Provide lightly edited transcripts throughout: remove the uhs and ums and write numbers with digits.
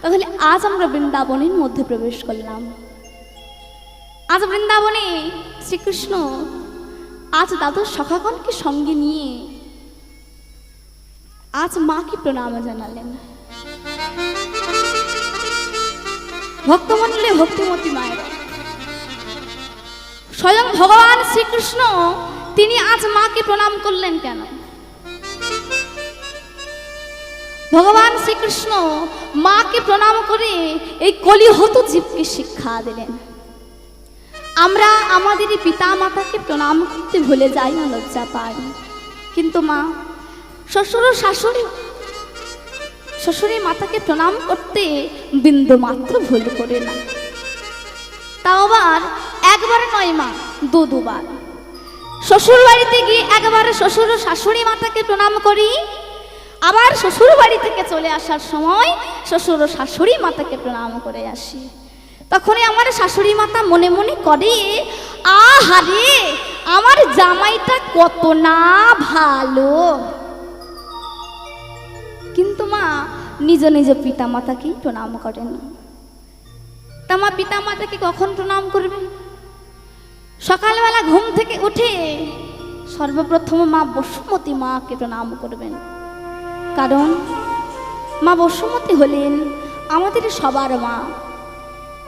তাহলে আজ আমরা বৃন্দাবনের মধ্যে প্রবেশ করলাম। আজ বৃন্দাবনে শ্রীকৃষ্ণ আজ দাদুর সখাগণকে সঙ্গে নিয়ে আজ মাকে প্রণাম জানালেন। ভক্তমণ্ডলে ভক্তিমতী মায়ের স্বয়ং ভগবান শ্রীকৃষ্ণ তিনি আজ মাকে প্রণাম করলেন কেন? ভগবান শ্রীকৃষ্ণ মাকে প্রণাম করে এই কলিহত জীবকে শিক্ষা দিলেন। আমরা আমাদের পিতা মাতাকে প্রণাম করতে ভুলে যাই না, লজ্জা পাই, কিন্তু মা শ্বশুর শাশুড়ি মাতাকে প্রণাম করতে বিন্দু মাত্র ভুল করে না। তাও আবার একবার নয় মা, দুবার। শ্বশুর বাড়িতে গিয়ে একবার শ্বশুর শাশুড়ি মাতাকে প্রণাম করি, আবার শ্বশুর বাড়ি থেকে চলে আসার সময় শ্বশুর শাশুড়ি মাতাকে প্রণাম করে আসি। তখনই আমার শাশুড়ি মাতা মনে মনে করে, আহারে আমার জামাইটা কত না ভালো। কিন্তু মা নিজ নিজ পিতা মাতাকেই প্রণাম করেন। তা মা পিতা মাতাকে কখন প্রণাম করবে? সকালবেলা ঘুম থেকে উঠে সর্বপ্রথম মা বসুমতী মাকে প্রণাম করবেন। কারণ মা বসুমতী হলেন আমাদের সবার মা।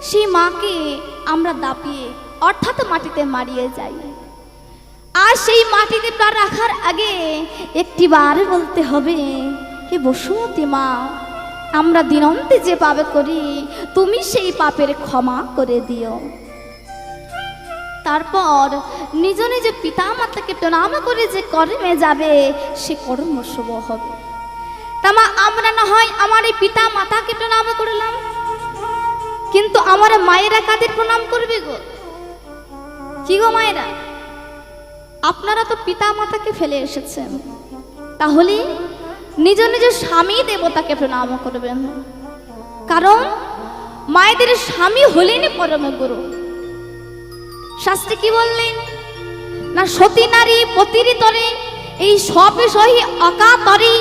সেই মাকে আমরা দাপিয়ে অর্থাৎ মাটিতে মারিয়ে যাই। আর সেই মাটিতে পা রাখার আগে একটি বার বলতে হবে, হে বসুমতী মা, আমরা দিনন্তে যে পাপ করি তুমি সেই পাপের ক্ষমা করে দিও। তারপর নিজ নিজ পিতা মাতাকে প্রণাম করে যে কর্মে যাবে সে কর্ম শুভ হবে। তা মা আমরা না হয় আমার এই পিতা মাতাকে প্রণাম করলাম, কিন্তু আমার মায়েরা কাদের প্রণাম করবে গো? কি গো মায়েরা, আপনারা তো পিতা মাতাকে ফেলে এসেছেন, তাহলে নিজ নিজ স্বামী দেবতাকে প্রণাম করবেন। কারণ মায়েদের স্বামী হলেন পরম গুরু। শাস্ত্রে কি বললেন না, সতী নারী পতির তরে এই সব সহি অকাতরে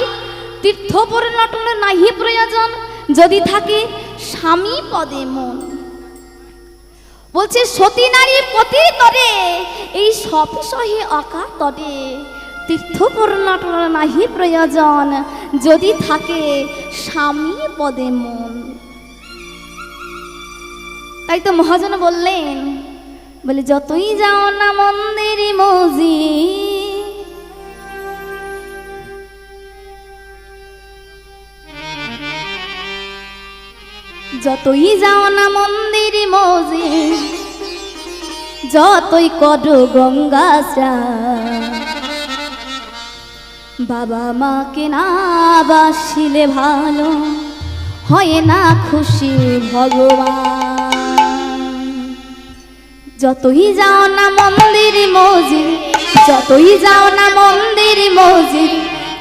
তীর্থ পরিণটন নাহি প্রয়োজন, যদি থাকে স্বামী পদে মন। বলছে সতী নারী পতির তরে এই সব সহি অকাতরে তীর্থ পরিণটন নাহি প্রয়োজন, যদি থাকে স্বামী পদে মন। তাই তো মহাজন বললেন, বলে যতই যাও না মন্দির মসজিদ, যতই যাও না মন্দির মসজিদ, যতই করো গঙ্গা স্নান, বাবা মাকে না বাসিলে ভালো হয় না খুশি ভগবান। যতই যাও না মন্দির মসজিদ, যতই যাও না মন্দির মসজিদ,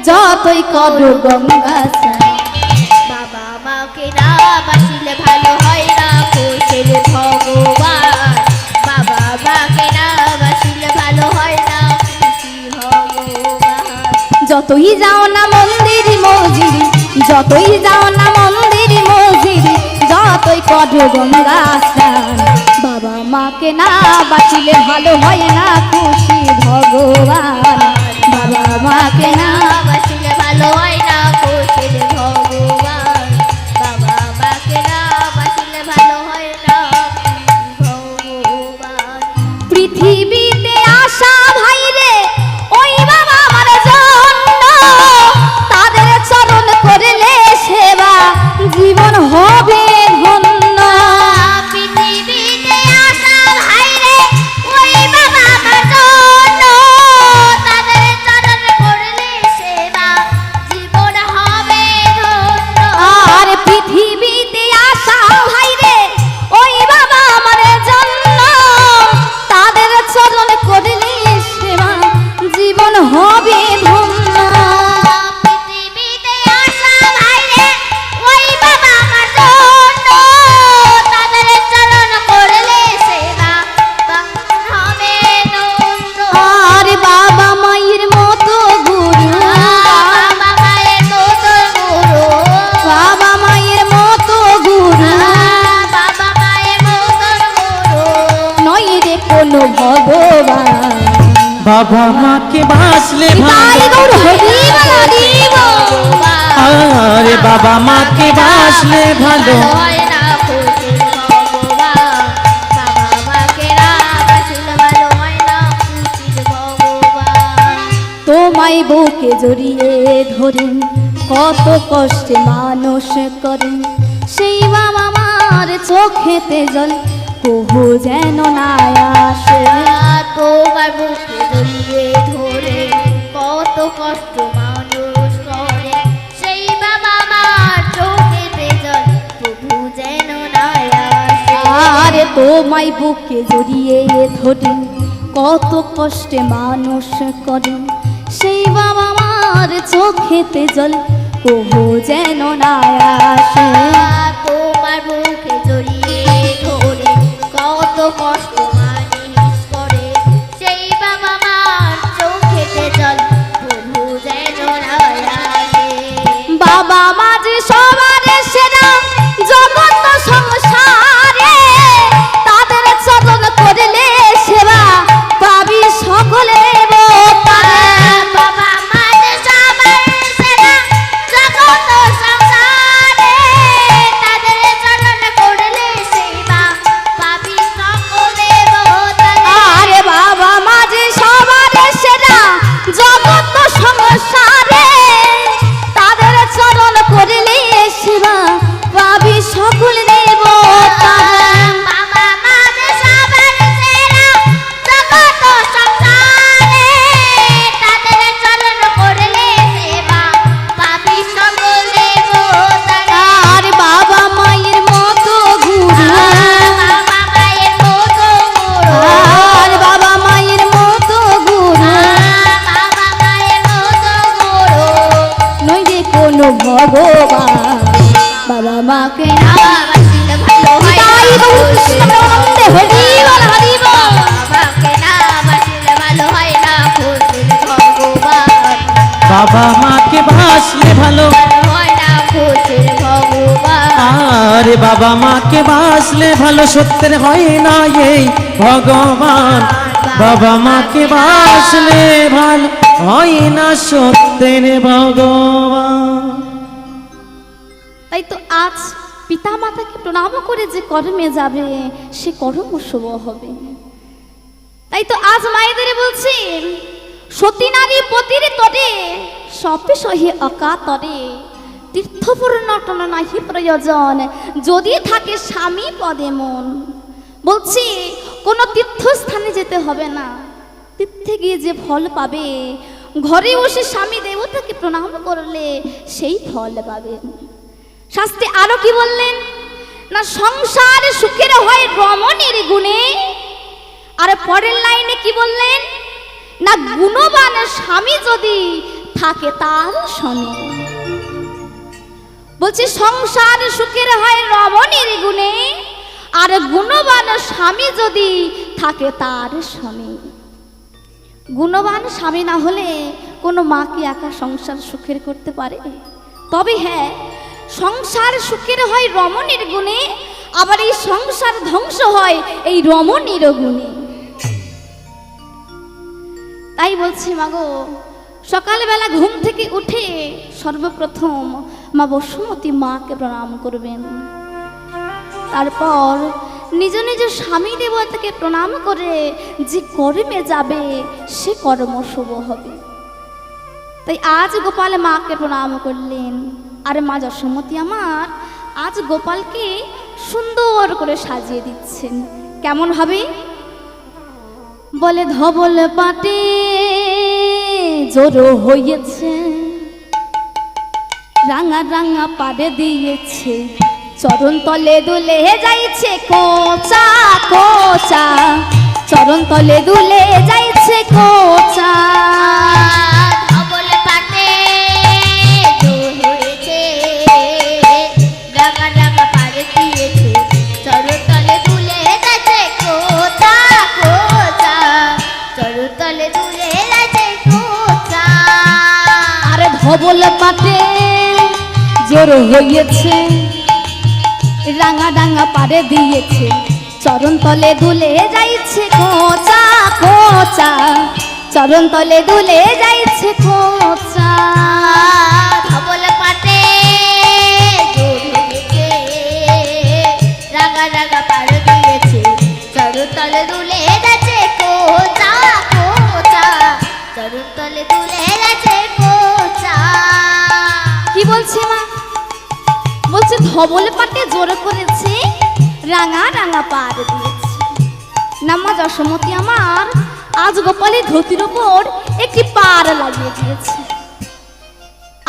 যতই করো গঙ্গা স্নান, বাবা মাকে না বাসিলে ভালো হয় না খুশি ভগবান। বাবা মাকে না বাসিলে ভালো হয় না খুশি ভগবান। যতই যাও না মন্দির মসজিদ, যতই যাও না মন্দির মসজিদ, যতই করো গঙ্গা স্নান, বাবা মাকে না বাঁচিলে ভালো হয় না খুশি ভগবান। বাবা মাকে না বাসিলে ভালো হয় না খুশি ভগবান। বাবা মাকে না বাসিলে ভালো হয় না ভগবান। পৃথিবীতে আসা ভাইরে ওই বাবা আমার জন্য, তাদের চরণ করলে সেবা জীবন হবে ধন্য। পৃথিবীতে আসা ভাইরে ওই বাবা আমার জন্য, তাদের চরণ করলে বাবা মাকে বাসলে নিতাই ভালো গৌর হরি বল হরি বল। আরে বাবা মাকে বাসলে ভালো হয় না খুশির ভগবান, বাবা মাকে না বাসলে ভালো হয় না খুশির ভগবান। তোমায় বুকে জড়িয়ে ধরেন কত কষ্টে মানুষ করেন, সেই বাবা মার চোখেতে জল কহু যেন না আসে। তোমার বুকে জড়িয়ে ধরে কত কষ্ট মানুষ করে, সেই বাবা মার চোখেতে জল তবু যেন না আসে। আরে তোমায় বুকে জড়িয়ে ধরেন কত কষ্টে মানুষ করেন, সেই বাবা মার চোখেতে জল কহু যেন না আসে। তোমার বুকে জড়িয়ে ধরে কত কষ্ট মানুষ করে, সেই বাবা মার চোখেতে জল তবু যেন না আসে। বাবা মা যে সবার সেরা জগৎ সংসারে, তাদের চরণ করলে সেবা পাবি সকলে তারে। বাবা মার সবার সেরা জগৎ সংসারে, তাদের চরণ করলে সেবা পাবি সকলে তারে। আরে বাবা মা যে সবার সেরা জগৎ সংসারে, তাদের চরণ করলে সেবা পাবি সকল দেব তারে। বাবা মার সবার সেরা জগৎ সংসারে, তাদের চরণ করলে সেবা পাবি সকলে তারে। আর বাবা মায়ের মতো গুরু, বাবা মায়ের মতো গুরু, আর বাবা মায়ের মতো গুরু বাবা মায়ের মতো গুরু, নই যে কোনো ভগবান, বাবা মাকে না বাসিলে ভালো হয় না তাই গৌর কৃষ্ণানন্দে হরি বল হরি বল। বাবাকে না বাসিলে ভালো হয় না খুশির ভগবান, বাবা মাকে বাসলে ভালো হয় না খুশির ভগবান। আরে বাবা মাকে বাসলে ভালো সত্যের হয় না এই ভগবান বাবা মাকে বাসলে ভালো হয় না সত্যের ভগবান। তাই তো আজ পিতা মাতাকে প্রণাম করে যে কর্মে যাবে সে কর্ম শুভ হবে। তাই তো আজ মায়েদের বলছি, সতী নারী পতির তরে সপে সহি অকাতরে, তীর্থপুর নটন নাহি প্রয়োজন, যদি থাকে স্বামী পদে মন। বলছি কোনো তীর্থস্থানে যেতে হবে না, তীর্থে গিয়ে যে ফল পাবে ঘরে বসে স্বামী দেবতাকে প্রণাম করলে সেই ফল পাবেন। শাস্ত্রে আরো কি বললেন না, সংসার সুখের হয় রমণীর গুণে। আর পরের লাইনে কি বললেন না, গুণবান স্বামী যদি থাকে তার শনে। বলছি সংসার সুখের হয় রমণীর গুণে, আর গুণবান স্বামী যদি থাকে তার শনে। গুণবান স্বামী না হলে কোনো মা কি একা সংসার সুখের করতে পারে? তবে হ্যাঁ, সংসার সুখের হয় রমণীর গুণে, আবার এই সংসার ধ্বংস হয় এই রমণীর গুণে। তাই বলছি মাগো, সকালবেলা ঘুম থেকে উঠে সর্বপ্রথম মা বসুমতী মাকে প্রণাম করবেন, তারপর নিজ নিজ স্বামী দেবতাকে প্রণাম করে যে কর্মে যাবে সে কর্ম শুভ হবে। তাই আজ গোপাল মাকে প্রণাম করলেন, আর মা যশোমতী আমার আজ গোপালকে সুন্দর করে সাজিয়ে দিচ্ছেন। কেমন হবে? বলে ধবল পাটে জোরো হয়েছে, রাঙা রাঙা পাড়ে দিয়েছে, চরণ তলে দুলে যাইছে কোচা কোচা, চরণ তলে দুলে যাইছে কোচা। ধবল পাটে জোর হয়েছে, রাঙা রাঙা পাড়ে দিয়েছে, চরণ তলে দুলে যাচ্ছে কোচা কোচা, চরণ তলে দুলে যাচ্ছে কোচা। আরে ধবল পাটে জোর হয়েছে, রাঙা রাঙা পাড়ে দিয়েছে, চরণ তলে দুলে যাইছে কোচা কোচা, চরণ তলে দুলে যাইছে কোচা। ধবল পাতে জড়িয়েছে, রাগা রাগা পার দিয়েছে, চরণ তলে দুলে যাচ্ছে কোচা কোচা, চরণ তলে দুলে যাচ্ছে কোচা। কি বলছে মা? বলছে ধবল পাটে জোর করেছে, রাঙা রাঙা পার দিয়েছে। না মা যশোমতি আমার আজ গোপালের ধুতির উপর একটি পার লাগিয়ে দিয়েছে,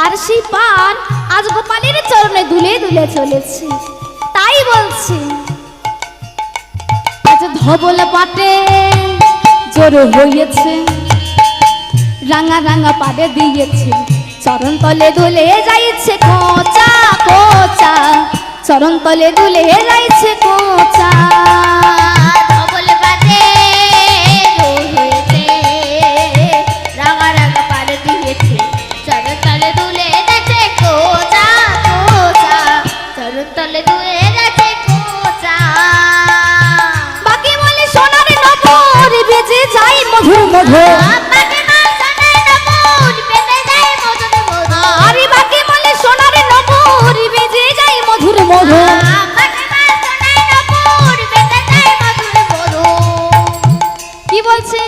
আর সেই পার আজ গোপালের চরণে দুলে দুলে চলেছে। তাই বলছি আজ ধবল পাটে জোর হয়েছে, রাঙা রাঙা পাড়ে দিয়েছে, চরণ তলে দুলে যাইছে কোচা কোচা, চরণ তলে দুলে যাইছে কোচা। ধবল পাতে জোর হয়েছে, রাগা রাগা পার দিয়েছে, চরণ তলে দুলে যাচ্ছে কোচা কোচা, চরণ তলে দুলে যাচ্ছে কোচা। বাকি বলে সোনার নপুর বেজে যায় মধুর মধুর, বাকি মাল সোনার নপুর পেতে যায় মধুর মধুর, আরে বাকি বলে সোনার নপুর বেজে যায় মধুর মধুর। বাকি মাল সোনার নপুর পেতে যায় মধুর মধুর। কি বলছে?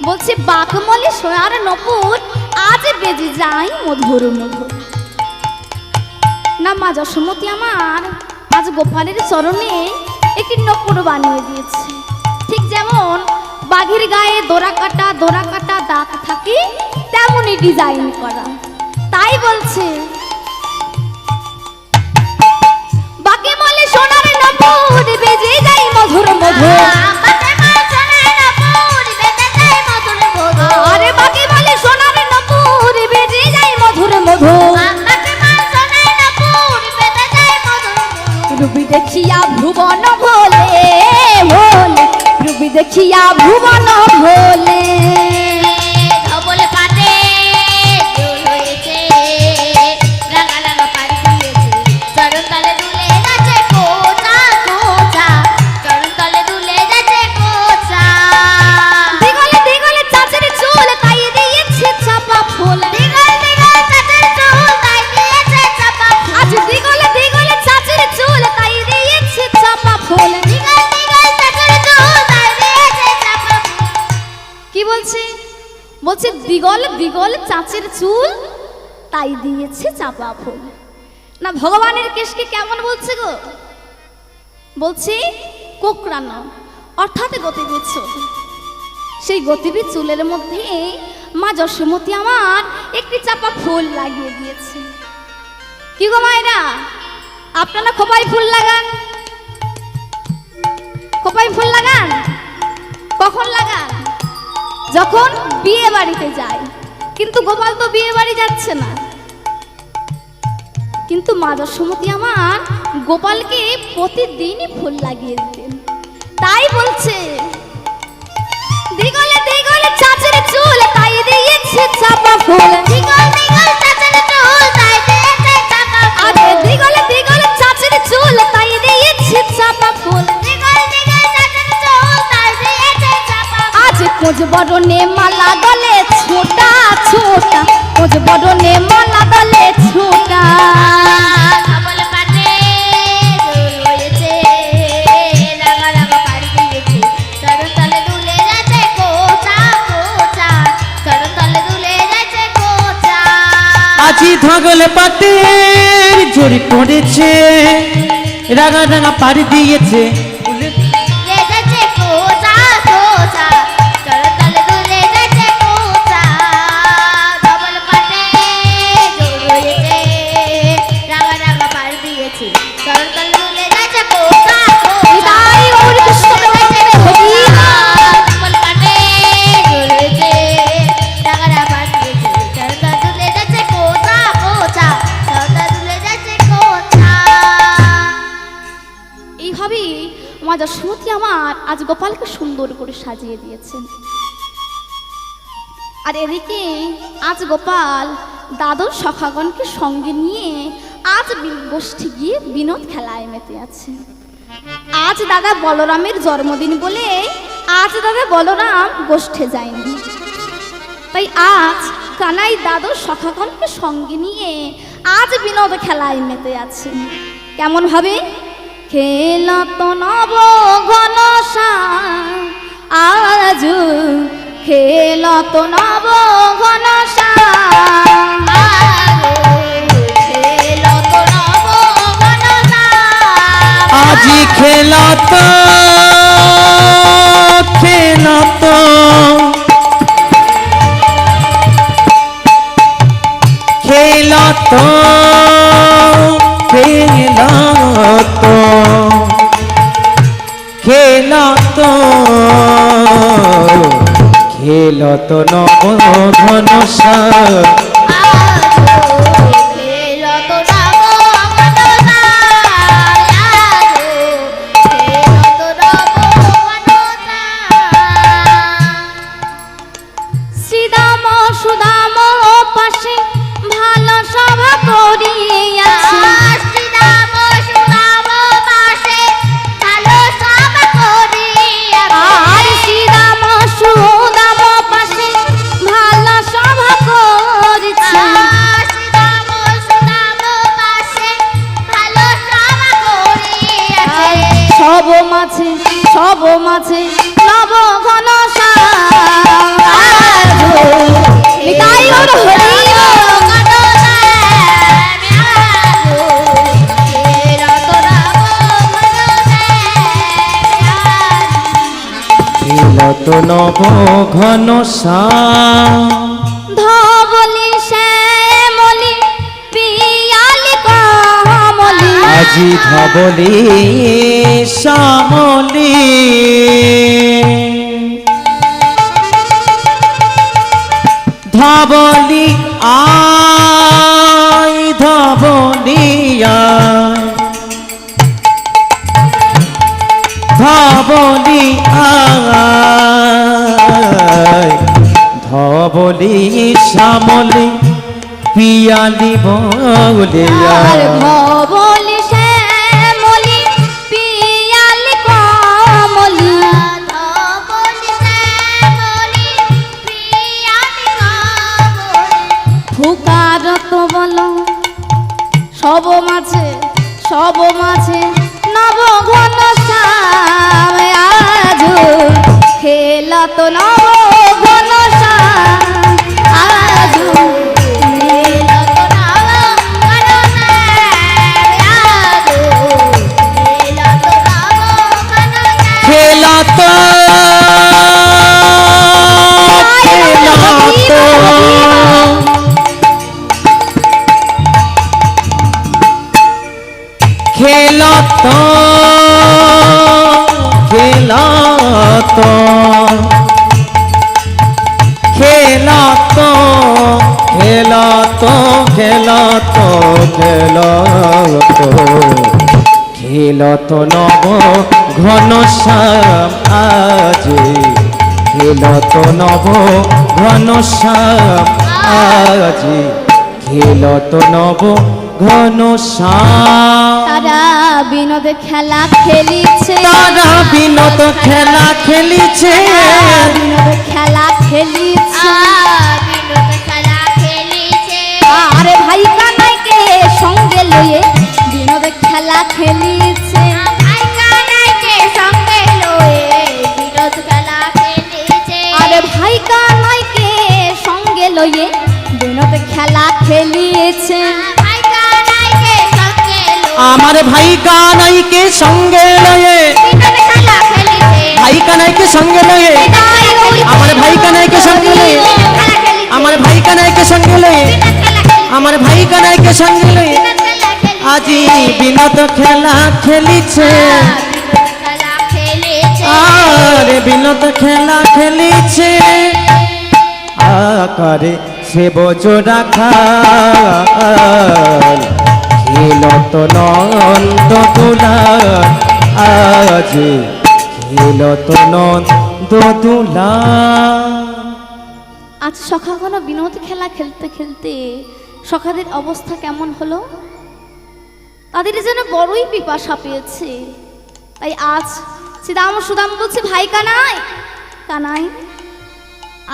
বলছে বাকমলে সোনার নপুর আজ বেজে যায় মধুর মধুর। না মা যশোমতি আমার আজ গোপালের চরণে একটি নপুর বানিয়ে দিয়েছে, ঠিক যেমন বাঘের গায়ে দোরা কাটা দাগ থাকে তেমনই ডিজাইন করা। তাই বলছে বাকে বলে সোনার নপুর বেজে যায় মধুর মধুর, বাকি মাল সোনার নপুর পেতে যায় মধুর মধুর, আরে বাকে বলে সোনার নপুর বেজে যায় মধুর মধুর। বাকি মাল সোনার নপুর পেতে যায় মধুর মধুর। রূপী দেখিয়া ভুবন ভোলে ভোলে, রূপী দেখিয়া ভুবন ভোলে। ধবল পাতে জোর হয়েছে, রাগা রাগা পার দিয়েছে, চরণ তলে দুলে যাচ্ছে কোচা কোচা, চরণ তলে দুলে যাচ্ছে কোচা। দিগলে দিগলে চাচের চুল তাই দিয়েছে চাপা ফুল, দিগল দিগল চাচের চুল তাই দিয়েছে চাপা ফুল, আজ দিগলে দিগলে চাচের চুল তাই দিয়েছে চাপা ফুল। দিগল দিগল চাচের চুল তাই দিয়েছে চাপা ফুল। কি বলছে? বলছে দিগল দিগল চাচের চুল তাই দিয়েছে চাপা ফুল। না ভগবানের কেশকে কেমন বলছে গো? বলছে কোকড়ানো, অর্থাৎ গতিবিদ চুল। সেই গতিবিদ চুলের মধ্যে মা যশোমতি আমার একটি চাপা ফুল লাগিয়ে দিয়েছে। কি গো মায়েরা, আপনারা খোপায় ফুল লাগান? খোপায় ফুল লাগান? কখন লাগান? যখন বিয়ে বাড়িতে যায়। কিন্তু গোপাল তো বিয়ে বাড়ি যাচ্ছে না, কিন্তু মা যশোমতি আমার গোপালকে প্রতিদিনই ফুল লাগিয়ে দিতেন। তাই বলছে দিগলে দিগলে চাচের চুল তাই দিয়েছে চাপা ফুল, দিগল দিগল চাচের চুল তাই দিয়েছে চাপা ফুল, আরে দিগলে দিগলে চাচের চুল তাই দিয়েছে চাপা ফুল। দিগল দিগল চাচের চুল তাই দিয়েছে চাপা ফুল। আজ কোজ বরণে মালা গলে ছোটা ছোটা, কোজ বরণে মালা গলে ছোটা। ধবল পাতে জোর হয়েছে, রাগা রাগা পার দিয়েছে, চরণ তলে দুলে যাচ্ছে কোচা কোচা, চরণ তলে দুলে যাচ্ছে কোচা। আজি ধগল পাতে জোর পড়েছে, রাঙা রাঙা পাড়ি দিয়েছে, লে যাচ্ছে কোচা কোচা, চরণ তলে দুলে যাচ্ছে কোচা। ধবল পাতে জোর হয়েছে, রাগা রাগা পার দিয়েছে, চরণ তলে দুলে যাচ্ছে কোচা কোচা। তাই গৌর কৃষ্ণ প্রেমানন্দে হরি নাম। ধবল পাতে জোর হয়েছে, রাগা রাগা পার দিয়েছে, চরণ তলে দুলে যাচ্ছে কোচা কোচা, চরণ তলে দুলে যাচ্ছে কোচা। এইভাবেই মা যশোমতি আমার আজ গোপালকে সুন্দর করে সাজিয়ে দিয়েছেন। আর এদিকে আজ গোপাল দাদর সখাগণকে সঙ্গে নিয়ে আজ গোষ্ঠী গিয়ে বিনোদ খেলায় মেতে আছে। আজ দাদা বলরামের জন্মদিন বলে আজ দাদা বলরাম গোষ্ঠে যায়নি, তাই আজ কানাই দাদুর সখাগণকে সঙ্গে নিয়ে আজ বিনোদ খেলায় মেতে আছে। কেমন ভাবে? খেলা তো নব ঘনসা আজ, খেলা তো নব ঘনসা আজি খেলাতো খেলাতো খেলাতো খেলাতো খেলাতো খেলাতো নব ঘনসা শ্রীদাম সুদাম পাশে ভালো সভা করিয়াছে, আর শ্রীদাম সুদাম পাশে ভালো সভা করেছে। সব মাঝে নব ঘনসা নিতাই গৌর হরি খেলাতো নব ঘনসা ধবলি শ্যামলি পিয়ালি কমলি, আজি ধবলি শ্যামলি ধবলি আই ধবলি আই ধবলি আই ধবলি শ্যামলি পিয়ালি বলে আর আয়। ধবলি শ্যামলি পিয়ালি কমলি, ফুকারত বল সব মাঝে নব ঘনসা আজ, খেলত নব ঘনসা আজ, খেলাতো খেলাতো খেলাতো খেলাতো খেলাতো খেলাতো খেলাতো খেলাতো খেলাতো নব ঘনশ্যাম আজি খেলাতো নব ঘনশ্যাম আজি খেলাতো নব ঘনশ্যাম তারা বিনোদ খেলা খেলিছে, তারা বিনোদ খেলা খেলিছে বিনোদ খেলা খেলিছে, আরে ভাই কানাইকে সঙ্গে লয়ে বিনোদ খেলা খেলিছে, আরে ভাই কানাইকে সঙ্গে লয়ে বিনোদ খেলা খেলিয়েছে, আমার ভাই কানাইকে সঙ্গে লয়ে ভাই কানাইকে সঙ্গে লয়ে আমার ভাই কানাইকে সঙ্গে লয়ে আমার ভাই কানাইকে সঙ্গে লয়ে আমার ভাই কানাইকে সঙ্গে লয়ে আজি বিনোদ খেলা খেলিছে আরে বিনোদ খেলা খেলিছে আকারে সে বজরা খাল খেলত নন্দ দুলাল আজি খেলত নন্দ দুলাল। আজ সখাগণ বিনোদ খেলা খেলতে খেলতে সখাদের অবস্থা কেমন হলো? তাদের যেন বড়ই পিপাসা পেয়েছে। তাই আজ শ্রীদাম সুদাম বলছে, ভাই কানাই, কানাই,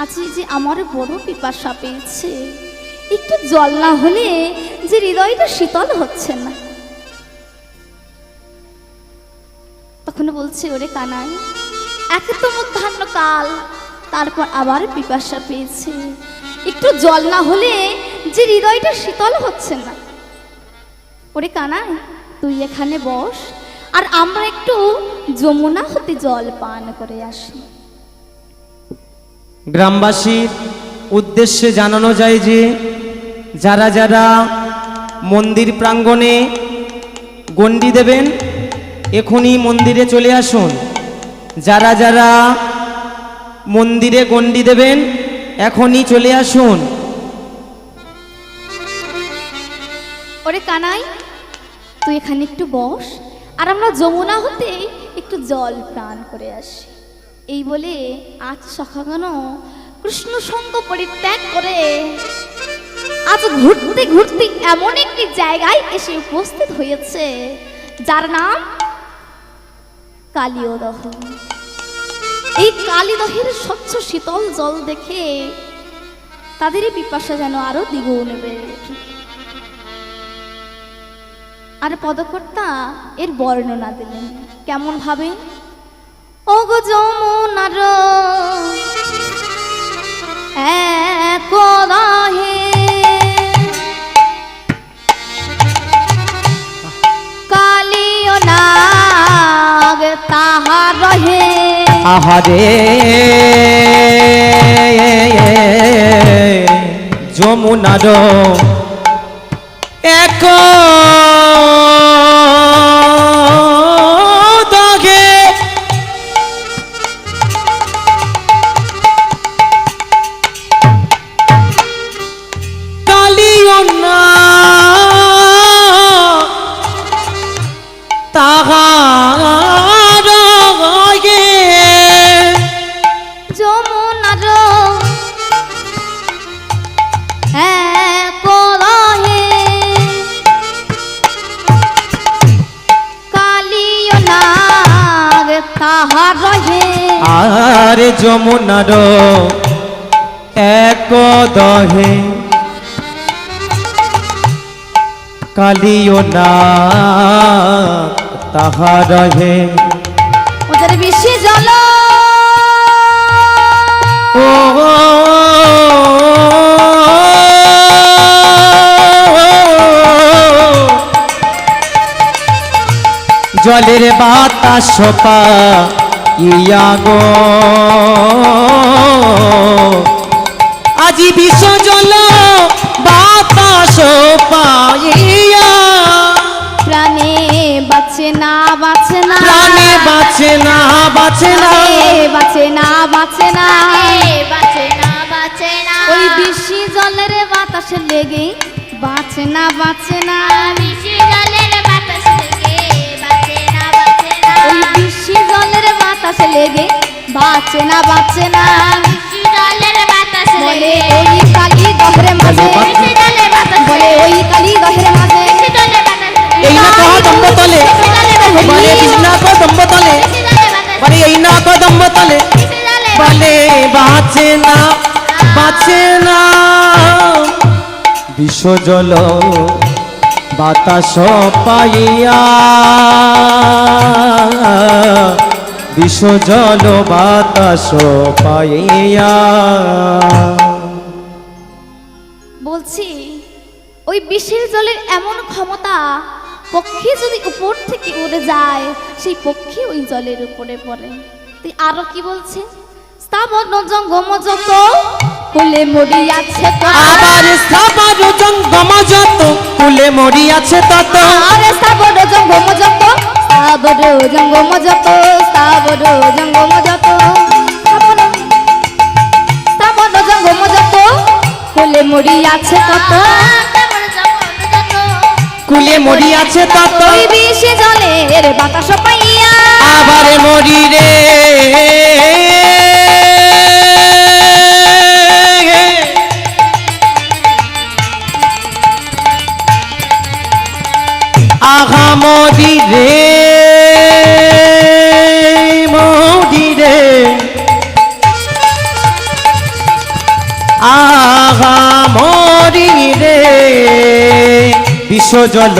আজ যে আমার বড় পিপাসা পেয়েছে, একটু জল না হলে যে হৃদয়টা শীতল হচ্ছে না। তখন বলছে, ওরে কানাই, একে তো মধ্যাহ্ন কাল, তারপর আবার পিপাসা পেয়েছে, একটু জল না হলে যে হৃদয়টা শীতল হচ্ছে না। ওরে কানাই, তুই এখানে বস, আর আমরা একটু যমুনা হতে জল পান করে আসি। গ্রামবাসীর উদ্দেশ্যে জানানো যায় যে যারা যারা মন্দির প্রাঙ্গণে গণ্ডি দেবেন এখনই মন্দিরে চলে আসুন। যারা যারা মন্দিরে গণ্ডি দেবেন এখনই চলে আসুন। ওরে কানাই, তুই এখানে একটু বস, আর আমরা যমুনা হতে একটু জল পান করে আসি। এই বলে আজ সখাগণ কৃষ্ণ সঙ্গ পরিত্যাগ করে আজ ঘুরতে ঘুরতে এমন একটি জায়গায় এসে উপস্থিত হয়েছে যার নাম কালিয়দহ। এই কালিদহের স্বচ্ছ শীতল জল দেখে তাদেরই পিপাসা যেন আরো দ্বিগুণ বেড়ে ওঠে। আর পদকর্তা এর বর্ণনা দিলেন কেমন ভাবে, ও গো যমুনার একদাহে কালিয় নাগ তাহার রহে। আহারে যমুনার এক দাগে কালিও না তাহার আগে যমুনার একদাহে কালিয় নাগ তাহার রহে। আর যমুনার এক দহে কালিও না তাহার হে। ওদের বেশি জল ও জলের বাতাস ইয়া গো আজি বিষ জল বাতাস পাইয়া প্রাণে বাঁচে না বাঁচে না, প্রাণে বাঁচে না বাঁচে না, বাঁচে না বাঁচে না, বাঁচে না বাঁচে না, ওই বেশি জলের বাতাসে লেগে বাঁচে না বাঁচে না, বেশি জলের বাতাস থেকে বাঁচে না বাঁচে না, ওই বেশি জলের বাতাসে লেগে বাঁচে না বাঁচে না। বেশি জলের বাতাস বলে লেগে ওই কালী দহরে মাঝে, বেশি জলের বাতাস বলে ওই কালী দহরে মাঝে, বেশি জলের বাতাস এই না কহ দম্ব তলে বলে কৃষ্ণ কো দম্ব তলে বেশি জলের বাতাস বলে এই না কো দম্ব তলে বেশি জলের বলে বাঁচে না বাঁচে না বিষ জল বাতাস পাইয়া বিষ জল বাতাস পাইয়া। বলছি ওই বিষের জলের এমন ক্ষমতা, পক্ষী যদি উপর থেকে উড়ে যায় সেই পক্ষী ওই জলের উপরে পড়ে। তুই আরো কি বলছে, স্থাবর জঙ্গম যত ফুলে মরি আছে আবার স্থাবর জঙ্গম যত ফুলে মরি আছে তত, আর স্থাবর জঙ্গম যত, স্থাবর জঙ্গম যত, স্থাবর জঙ্গম যত, স্থাবর জঙ্গম যত ফুলে মরি আছে তত, কুলে মরি আছে তত, ওই বিষে জলের বাতাস পাইয়া আবার মরি রে আহা মরি রে বিষ জল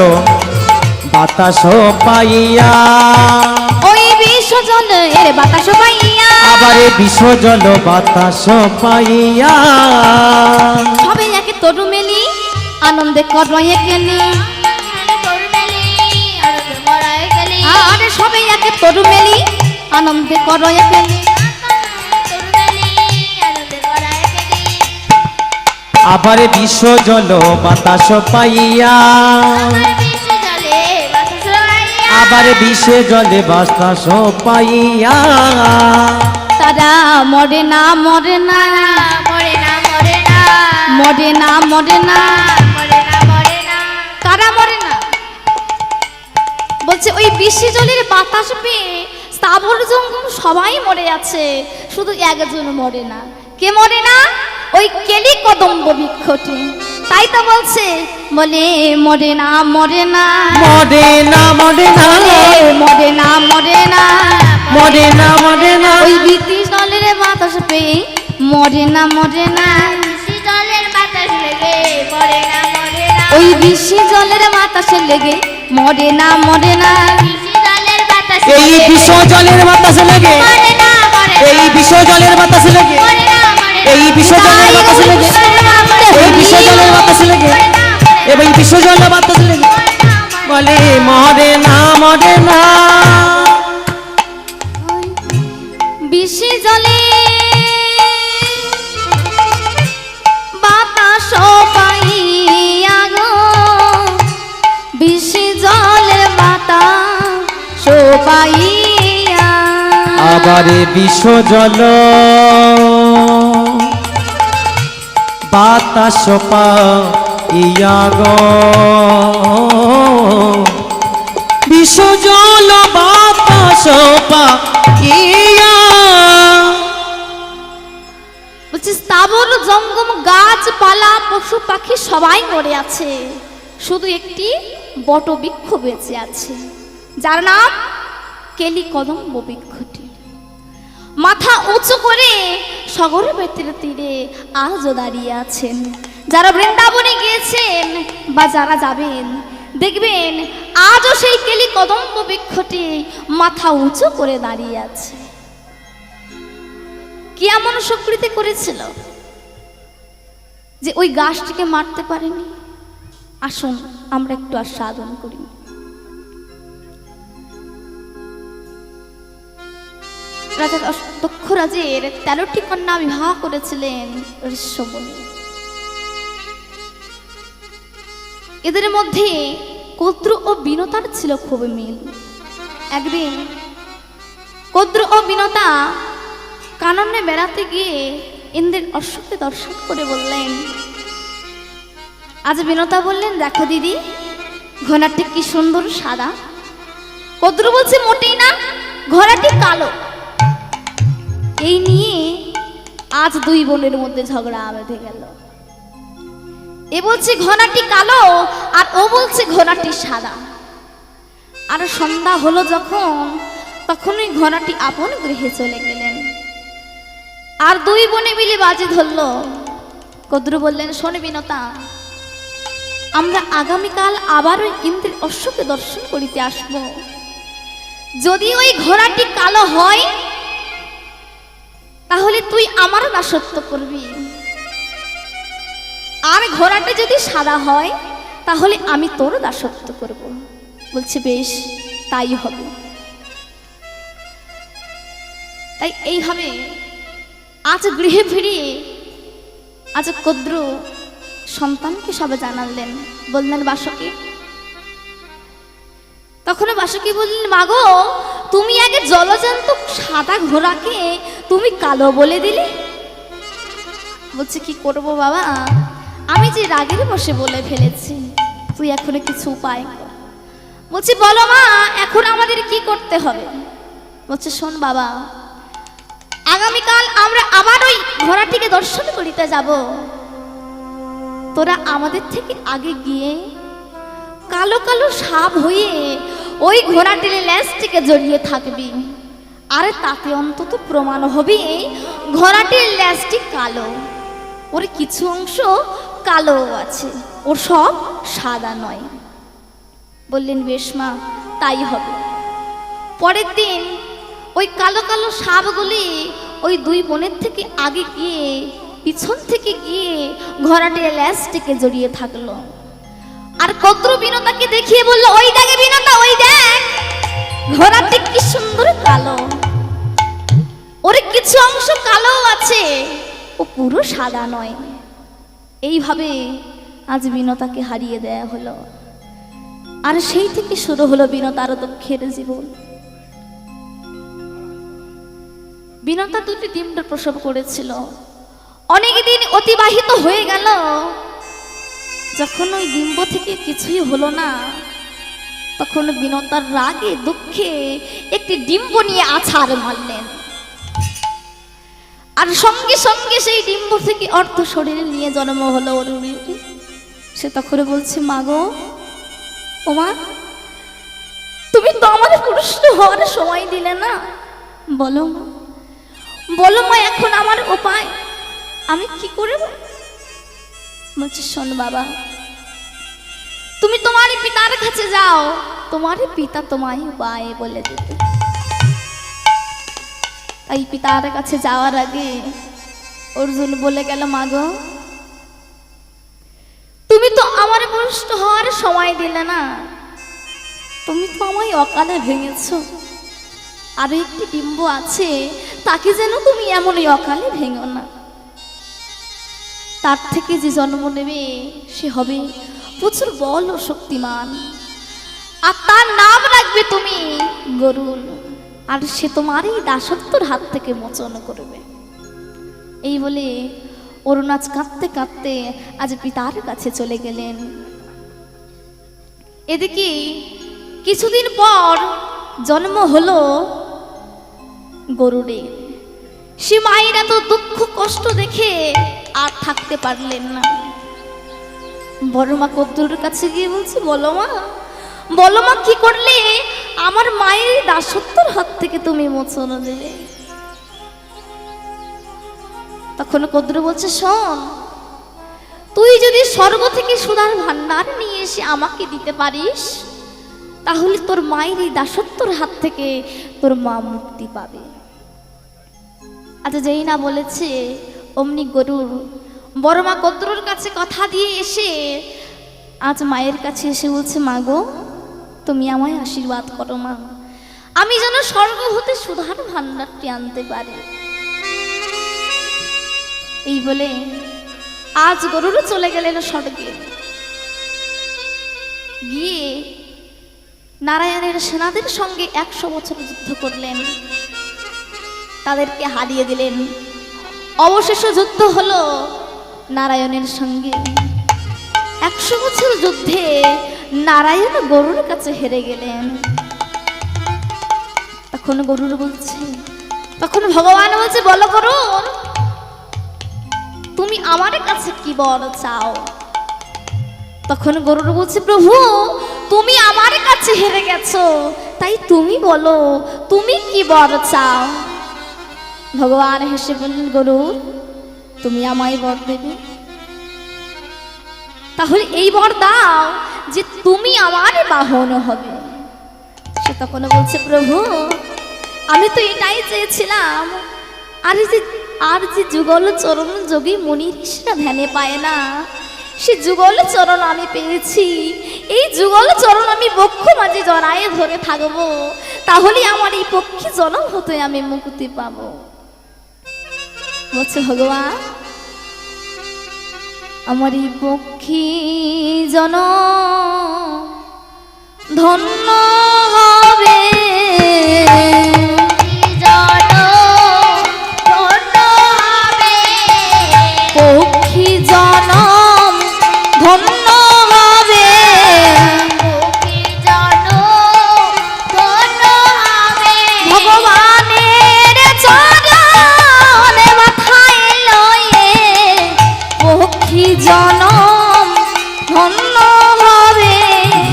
বাতাস পাইয়া, ওই বিষ জলের বাতাস পাইয়া, আবার বিষ জল বাতাস পাইয়া, সবাই একে তরু মেলি আনন্দে করয়ে গেলি, আরে সবাই একে তরু মেলি আনন্দে করয়ে গেলি, আবার বিষ জল বাতাস পাইয়া, আবার বিষে জলে বাতাস পাইয়া, তারা মরে না মরে না মরে না মরে না, কারা মরে না? বলছে ওই বৃষ্টি জলের বাতাস পেয়ে স্থাবর জঙ্গম সবাই মরে আছে, শুধু একজন মরে না। কে মরে না? ওই কেলি কদম্ব বৃক্ষটি। তাই তো বলছে, বলে মরে না মরে না মরে না মরে না মরে না মরে না মরে না মরে না, ওই বৃষ্টি জলের বাতাস পেয়ে মরে না মরে না, ওই বৃষ্টি জলের বাতাসে লেগে মরে না মরে না, এই বিষ জলের বাতাসে লেগে, এই বিষ জলের বাতাসে লেগে, এই বিষ জলের বাতাসে লেগে, এই বিষ জলের বাতাসে লেগে, এই বিষ জলের বাতাসে লেগে বলে মরে না মরে না, বৃষ্টি জলে বাতাস পাইয়া গো, বৃষ্টি জলের বাতাস পাইয়া, আবার বিষ জল বাতাস পাইয়া গো, বিষ জল বাতাস পাইয়া, বলছি স্থাবর জঙ্গম গাছপালা পশু পাখি সবাই মরে আছে, শুধু একটি বটবৃক্ষ বেঁচে আছে, যার নাম কেলি কদম্ব বৃক্ষটি। মাথা উঁচু করে সাগরের বেতের তীরে আজও দাঁড়িয়ে আছেন। যারা বৃন্দাবনে গিয়েছেন বা যারা যাবেন দেখবেন আজও সেই কেলি কদম্ব বৃক্ষটি মাথা উঁচু করে দাঁড়িয়ে আছে। কি এমন সুকৃতি করেছিল যে ওই গাছটিকে মারতে পারেনি? আসুন আমরা একটু আস্বাদন করি। রাজা দক্ষ রাজের 13টি কন্যা বিবাহ করেছিলেন ঋষ্যবনে। এদের মধ্যে কদ্র ও বিনতার ছিল খুব মিল। একদিন কদ্র ও বিনতা কাননে বেড়াতে গিয়ে ইন্দ্রের অশ্বকে দর্শন করে বললেন, আজ বিনতা বললেন, দেখো দিদি ঘোড়াটি কি সুন্দর সাদা। কদ্র বলছে, মোটেই না, ঘোড়াটি কালো। এই নিয়ে আজ দুই বোনের মধ্যে ঝগড়া বেঁধে গেল। এ বলছে ঘোড়াটি কালো আর ও বলছে ঘোড়াটি সাদা। আর সন্ধ্যা হলো যখন, তখন ওই ঘোড়াটি আপন গৃহে চলে গেলেন। আর দুই বোনে মিলে বাজি ধরল। কদ্র বললেন, শোন বিনতা, আমরা আগামীকাল আবার ওই ইন্দ্রের অশ্বকে দর্শন করিতে আসব। যদি ওই ঘোড়াটি কালো হয় তাহলে তুই আমার দাসত্ব করবি, আর ঘোড়াটা যদি সাদা হয় তাহলে আমি তোর দাসত্ব করব। বলছে বেশ, তাই হবে। তাই এইভাবে আজ গৃহে ফিরিয়ে আজ কদ্র সন্তানকে সবে জানালেন। বললেন বাসকি, তখন বাসকি বললেন, মাগো তুমি আগে জলজন্ত সাদা ঘোড়াকে তুমি কালো বলে দিলে। বলছে কি করব বাবা, আমি যে রাগের বসে বলে ফেলেছি, তুই এখনো কিছু উপায় কর। বলছি বলো মা, এখন আমাদের কি করতে হবে? বলছে শোন বাবা, আগামীকাল আমরা আবার ওই ঘোড়াটিকে দর্শন করিতে যাব। তোরা আমাদের থেকে আগে গিয়ে কালো কালো সাপ হয়ে ওই ঘোড়াটির ল্যাজটিকে জড়িয়ে থাকবি, আর তাতে অন্তত প্রমাণ হবে ঘোড়াটির ল্যাজটি কালো, ওর কিছু অংশ কালো আছে। ওর সব সাদা নয়। বললেন বেশ মা, তাই হবে। পরের দিন ওই কালো কালো সাপগুলি ওই দুই বোনের থেকে আগে গিয়ে পিছন থেকে গিয়ে ঘোড়াটির ল্যাজটিকে জড়িয়ে থাকলো। আর কদ্র বিনতাকে দেখিয়ে বললো, ওই দেখে বিনতা, ওই দেখ ঘোড়াটি কি সুন্দর কালো, ওর কিছু অংশ কালো আছে, ও পুরো সাদা নয়। এইভাবে আজ বিনতাকে হারিয়ে দেয়া হলো। আর সেই থেকে শুরু হলো বিনতার দুঃখের জীবন। বিনতা দুটি ডিম্ব প্রসব করেছিল। অনেকদিন অতিবাহিত হয়ে গেল। যখন ওই ডিম্ব থেকে কিছুই হলো না, তখন বিনতার রাগে দুঃখে একটি ডিম্ব নিয়ে আছাড় মারলেন। আর সঙ্গে সঙ্গে সেই ডিম্ব থেকে অর্ধ শরীরে নিয়ে জন্ম হলো অরুণী। সে তখন বলছে, মা গো, ও মা, তুমি তো আমাদের পুরুষ হওয়ার সময় দিলে না, বলো বলো মা, এখন আমার উপায় আমি কি করব? বলছে, শোন বাবা, তুমি তোমার পিতার কাছে যাও, তোমার পিতা তোমায় উপায় বলে দেবে। তাই পিতার কাছে যাওয়ার আগে অর্জুন বলে গেল, মা গো, তুমি তো আমার পুরুষ হওয়ার সময় দিলে না, তুমি তো আমায় অকালে ভেঙেছ। আর একটি ডিম্ব আছে, তাকে যেন তুমি এমনই অকালে ভেঙো না। তার থেকে যে জন্ম নেবে সে হবে প্রচুর বল ও শক্তিমান, আর তার নাম রাখবে তুমি গরুল। আর সে তোমার এই দাসত্বর হাত থেকে মোচন করবে। এই বলে অরুণ আজ কাঁদতে কাঁদতে আজ পিতার কাছে চলে গেলেন। এদিকে কিছুদিন পর জন্ম হলো গরুড়ের। সে মায়ের এত দুঃখ কষ্ট দেখে আর থাকতে পারলেন না। বড় মা কদ্দুর কাছে গিয়ে বলছে, বলো মা, বলো মা, কি করলে আমার মায়ের দাসত্বর হাত থেকে তুমি মোচন দেবে? তখন কদ্দুর বলছে, শোন, তুই যদি স্বর্গ থেকে সুধার ভান্ডার নিয়ে এসে আমাকে দিতে পারিস, তাহলে তোর মায়ের এই দাসত্বর হাত থেকে তোর মা মুক্তি পাবে। আচ্ছা, যেই না বলেছে অমনি গরুর বড় মা কদ্দুর কাছে কথা দিয়ে এসে আজ মায়ের কাছে এসে বলছে, মা গো, তুমি আমায় আশীর্বাদ করো মা, আমি যেন স্বর্গ হতে সুধার ভান্ডারটি আনতে পারি। এই বলে আজ গরুরও চলে গেলেন স্বর্গে। গিয়ে নারায়ণের সেনাদের সঙ্গে 100 বছর যুদ্ধ করলেন, তাদেরকে হারিয়ে দিলেন। অবশেষ যুদ্ধ হলো নারায়ণের সঙ্গে। 100 বছর যুদ্ধে নারায়ণ গরুর কাছে হেরে গেলেন। তখন গরুর বলছে, তখন ভগবান বলছে, বলো গরুর, তুমি আমার কাছে কি বর চাও? তখন গরুর বলছে, প্রভু, তুমি আমার কাছে হেরে গেছো, তাই তুমি বলো, তুমি কি বর চাও? ভগবান হেসে বললেন, গরুর, তুমি আমায় বর দেবে? তাহলে এই বর দাও যে তুমি আমার বাহন হবে। সে তখন বলছে, প্রভু, আমি তো এটাই চেয়েছিলাম। আর যে যুগল চরণ যোগী মুনি ঋষিরা ধ্যানে পায় না, সে যুগল চরণ আমি পেয়েছি। এই যুগল চরণ আমি বক্ষ মাঝে জড়ায়ে ধরে থাকবো, তাহলে আমার এই পক্ষী জনম হতে আমি মুক্তি পাবো। বলছে, ভগবান, আমার এই পক্ষী জনম ধন্য হবে, পক্ষী জনম ধন্য হবে, ভগবানের চরণে মাথায় লয়ে পক্ষী জনম ধন্য হবে,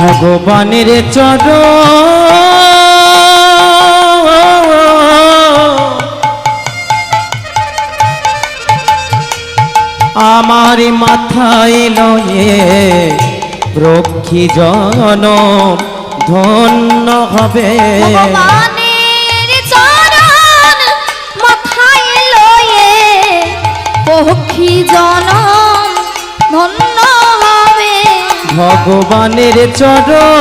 ভগবানের চরণ আমার মাথায় লয়ে রক্ষী জন ধন্য হবে। ভগবানের চরণ মাথায় লয়ে পক্ষী জনম ধন্য হবে। ভগবানের চরণ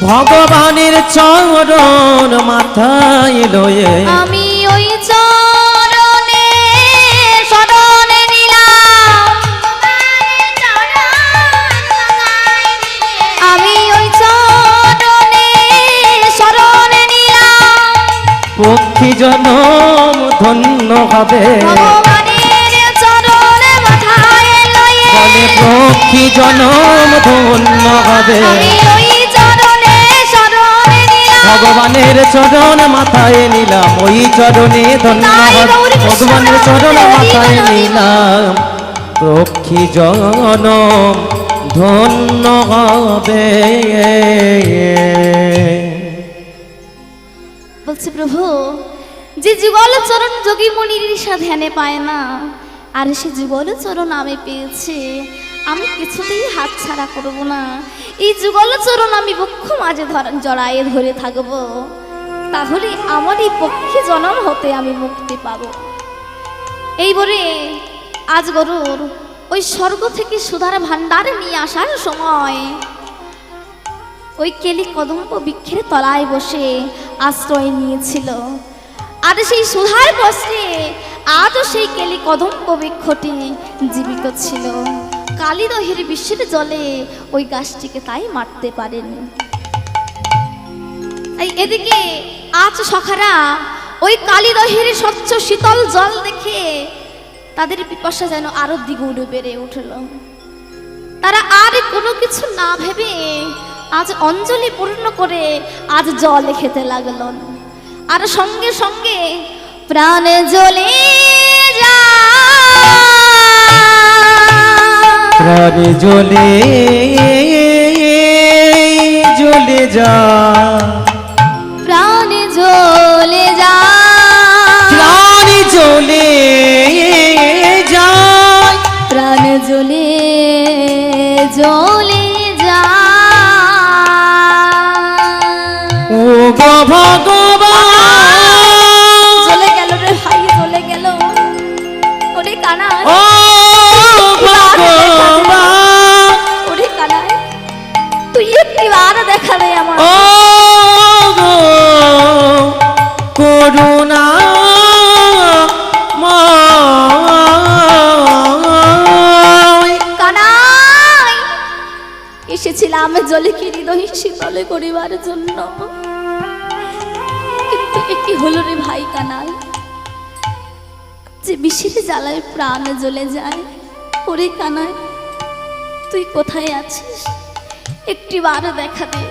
ভগবানের চরণ মাথায় লয়ে আমি ওই চরণে শরণে নিলাম। আমি ওই চরণে শরণে নিলাম। পক্ষী জনম ধন্য হবে। ভগবানের চরণে মাথায় লয়ে বলে পক্ষী জনম ধন্য হবে। আমি ওই চরণে শরণে নিলাম। ভগবানের চরণ মাথায় নিলাম, ওই চরণে ধন্য হবে। ভগবানের চরণ মাথায় নিলাম, পক্ষী জনম ধন্য হবে। বলছে প্রভু, যে যুগল চরণ যোগী মুনির ঈশা ধ্যানে পায় না, আর সে যুগল চরণ আমি পেয়েছি, আমি কিছুতেই হাত ছাড়া করব না। এই যুগল চরণ আমি বক্ষ মাঝে জড়ায়ে ধরে থাকব, তাহলে আমার এই পক্ষী জনম হতে আমি মুক্তি পাব। এই বলে আজ গরুর ওই স্বর্গ থেকে সুধার ভান্ডার নিয়ে আসার সময় ওই কেলি কদম্ব বৃক্ষের তলায় বসে আশ্রয় নিয়েছিল। আর সেই সুধার কষ্টে আজও সেই কেলি কদম্ব বৃক্ষটি জীবিত ছিল। কালিদহের বিশ্বের জলে ওই গাছটিকে তাই মারতে পারেনি। এদিকে আজ সখারা ওই কালিদহের স্বচ্ছ শীতল জল দেখে তাদের পিপাসা যেন আরো দ্বিগুণ বেড়ে উঠল। তারা আর কোনো কিছু না ভেবে আজ অঞ্জলি পূর্ণ করে আজ জল খেতে লাগলো। আর সঙ্গে সঙ্গে প্রাণ জ্বলে প্রাণ জ্বলে জ্বলে যা, প্রাণ জ্বলে যা, প্রাণ জ্বলে যায়, প্রাণ জ্বলে জ্বলে যা। ও গো ভগবান, চলে গেল রে ভাই, চলে গেল। ওরে কানা, ও ভগবান, ওরে কানা, তুই একটিবার দেখা দে আমার। ও গো করুণা কানাই, এসেছিলাম জলে কি হৃদয় শীতলে করিবার জন্য, কিন্তু একটি হলো রে ভাই কানাই, যে বিষের জ্বালায় প্রাণ জ্বলে যায়। ওরে কানাই, তুই কোথায় আছিস? একটিবার দেখা দে।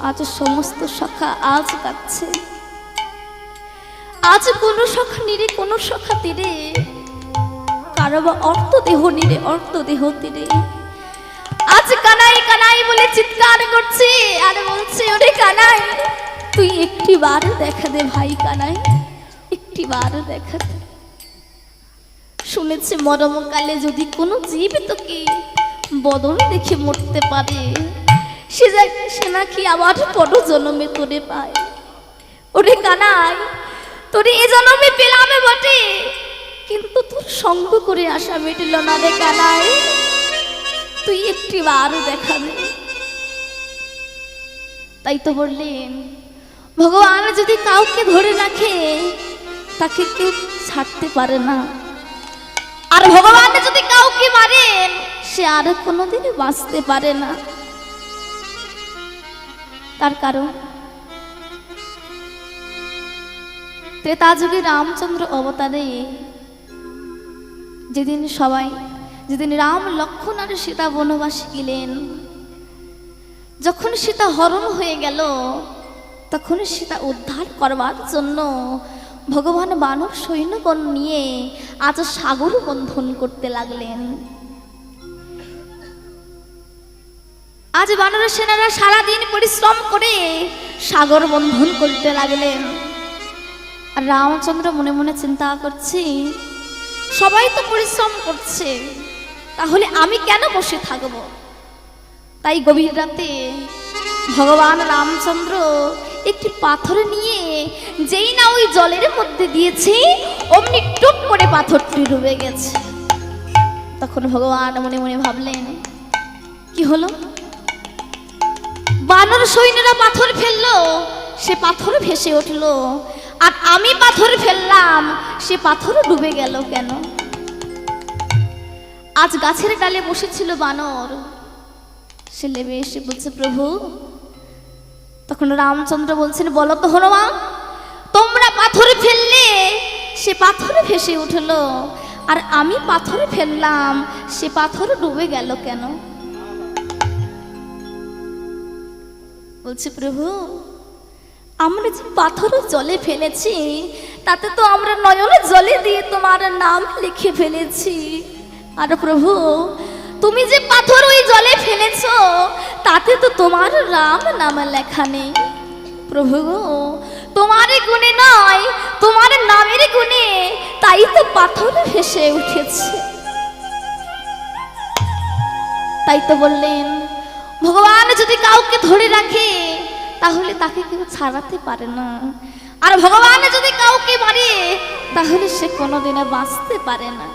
আজ সমস্ত সখা আজ কাঁদছে। আজ কোনো সখা নিরে, কোনো সখা তীরে, কারো বা অর্থ দেহ নিরে, অর্থ দেহ তীরে আজ কানাই কানাই বলে চিৎকার করছে আর বলছে, ওরে কানাই, তুই একটিবার দেখা দে ভাই কানাই, একটিবার দেখা দে। শুনেছে মরমকালে যদি কোনো জীব তোকে বদন দেখে মরতে পারে, সে নাকি আবার পর জন্মে তোরে পায়। ওরে কানাই, তোরে এ জন্মে পেলামে বটে, কিন্তু তোর সঙ্গ করে আসা মেটিল না রে কানাই, তুই একটিবার দেখা দে। তাই তো বললেন, ভগবান যদি কাউকে ধরে রাখে তাকে কেউ ছাড়তে পারে না, আর ভগবান যদি কাউকে মারেন সে আর কোনোদিন বাঁচতে পারে না। তার কারণ ত্রেতা যুগে রামচন্দ্র অবতারে যেদিন রাম লক্ষ্মণ আর সীতা বনবাসে গেলেন, যখন সীতা হরণ হয়ে গেল, তখন সীতা উদ্ধার করবার জন্য ভগবান বানর সৈন্যগণ নিয়ে আজ সাগর বন্ধন করতে লাগলেন। আজ বানরের সেনারা সারাদিন পরিশ্রম করে সাগর বন্ধন করতে লাগলেন। আর রামচন্দ্র মনে মনে চিন্তা করছি, সবাই তো পরিশ্রম করছে, তাহলে আমি কেন বসে থাকব? তাই গভীর রাতে ভগবান রামচন্দ্র একটি পাথর নিয়ে যেই না ওই জলের মধ্যে দিয়েছে, অমনি টুক করে পাথরটি ডুবে গেছে। তখন ভগবান মনে মনে ভাবলেন, কি হলো? বানর সৈন্যরা পাথর ফেললো, সে পাথর ভেসে উঠলো, আর আমি পাথর ফেললাম, সে পাথরও ডুবে গেল কেন? আজ গাছের ডালে বসেছিল বানর, সে লেবে এসে বলছে, প্রভু। তখন রামচন্দ্র বলছেন, বলো তো হনুমান, তোমরা পাথর ফেললে, সে পাথর ভেসে উঠলো, আর আমি পাথর ফেললাম, সে পাথর ডুবে গেল কেন? বলছে, প্রভু, আমরা যে পাথর জলে ফেলেছি, তাতে তো আমরা নয়নে জলে দিয়ে তোমার নাম লিখে ফেলেছি। আর প্রভু, তুমি যে পাথর ওই জলে ফেলেছো, তাতে তো তোমার রাম নাম লেখা নেই। প্রভু, তোমার গুণে নয়, তোমার নামের গুণে, তাই তো পাথর ভেসে উঠেছে। তাই তো বললেন, ভগবান যদি কাউকে ধরে রাখে, তাহলে তাকে কেউ ছাড়াতে পারে না, আর ভগবান যদি কাউকে মারে, তাহলে সে কোনোদিনে বাঁচতে পারে না।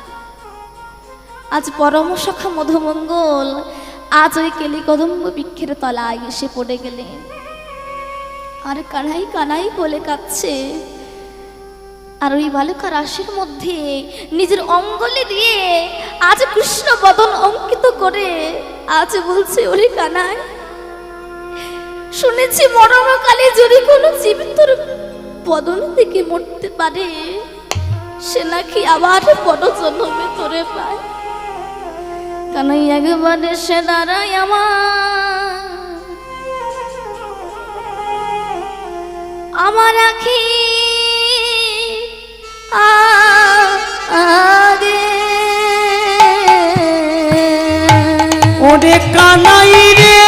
আজ পরম সখা মধুমঙ্গল আজ ওই কেলিকদম্ব বৃক্ষের তলায় এসে পড়ে গেলেন, আর কানাই কানাই বলে কাঁদছে। আর ওই বালুকা রাশির মধ্যে নিজের অঙ্গলে দিয়ে আজ কৃষ্ণ বদন অঙ্কিত করে আজ বলছে, ওরে কানাই, শুনেছি মরণকালে যদি কোনো জীব তোর বদন থেকে মরতে পারে, সে নাকি আবার পরজন্মে তোরে পায়। কানাই একবারে সে দাঁড়ায় আমার আখি আগে। ওরে কানাই রে,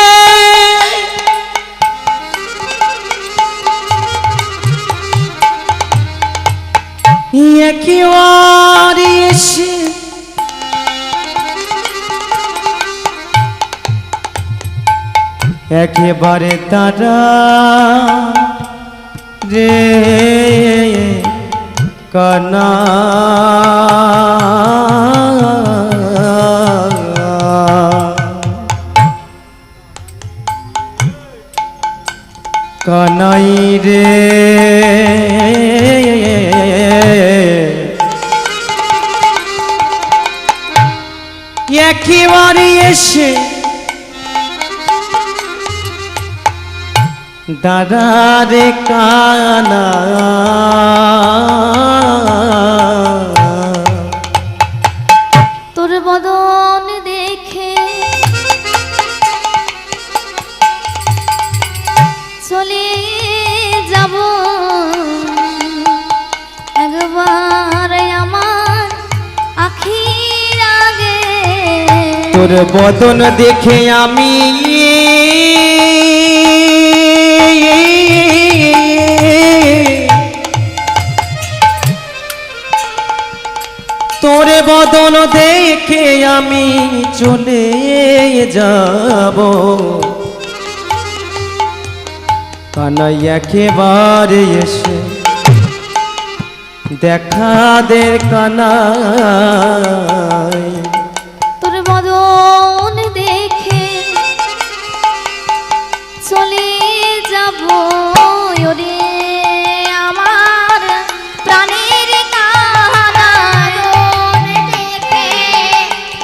একেবারে এসে একেবারে তারা রে কানা। কানাই রে, একেবারে এসে দাদা রে কানা। তোর বদন দেখে চলে যাব একবার আমার আখির আগে। তোর বদন দেখে আমি তোর বদন দেখে আমি চলে যাব কানাই। একেবারে এসে দেখা দে কানাই। তোর বদন দেখে চলে যাব ওরে আমার প্রাণের কানাই। দেখে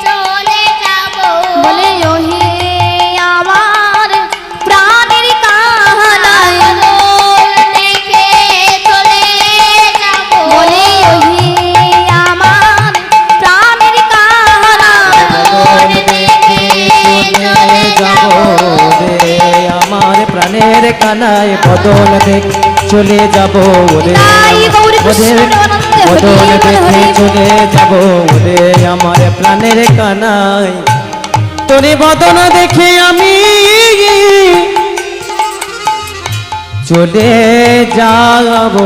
চলে যাব, বলে ওহে আমার প্রাণের কানাই। দেখে চলে যাব, বলে ওহে আমার প্রাণের কানাই। দেখে চলে যাব রে আমার প্রাণের কানায়। বদন দেখে চলে যাব রে, বদন দেখে চলে যাব রে আমার প্রাণের কানায়। তোরে বদন দেখে আমি চলে যাব।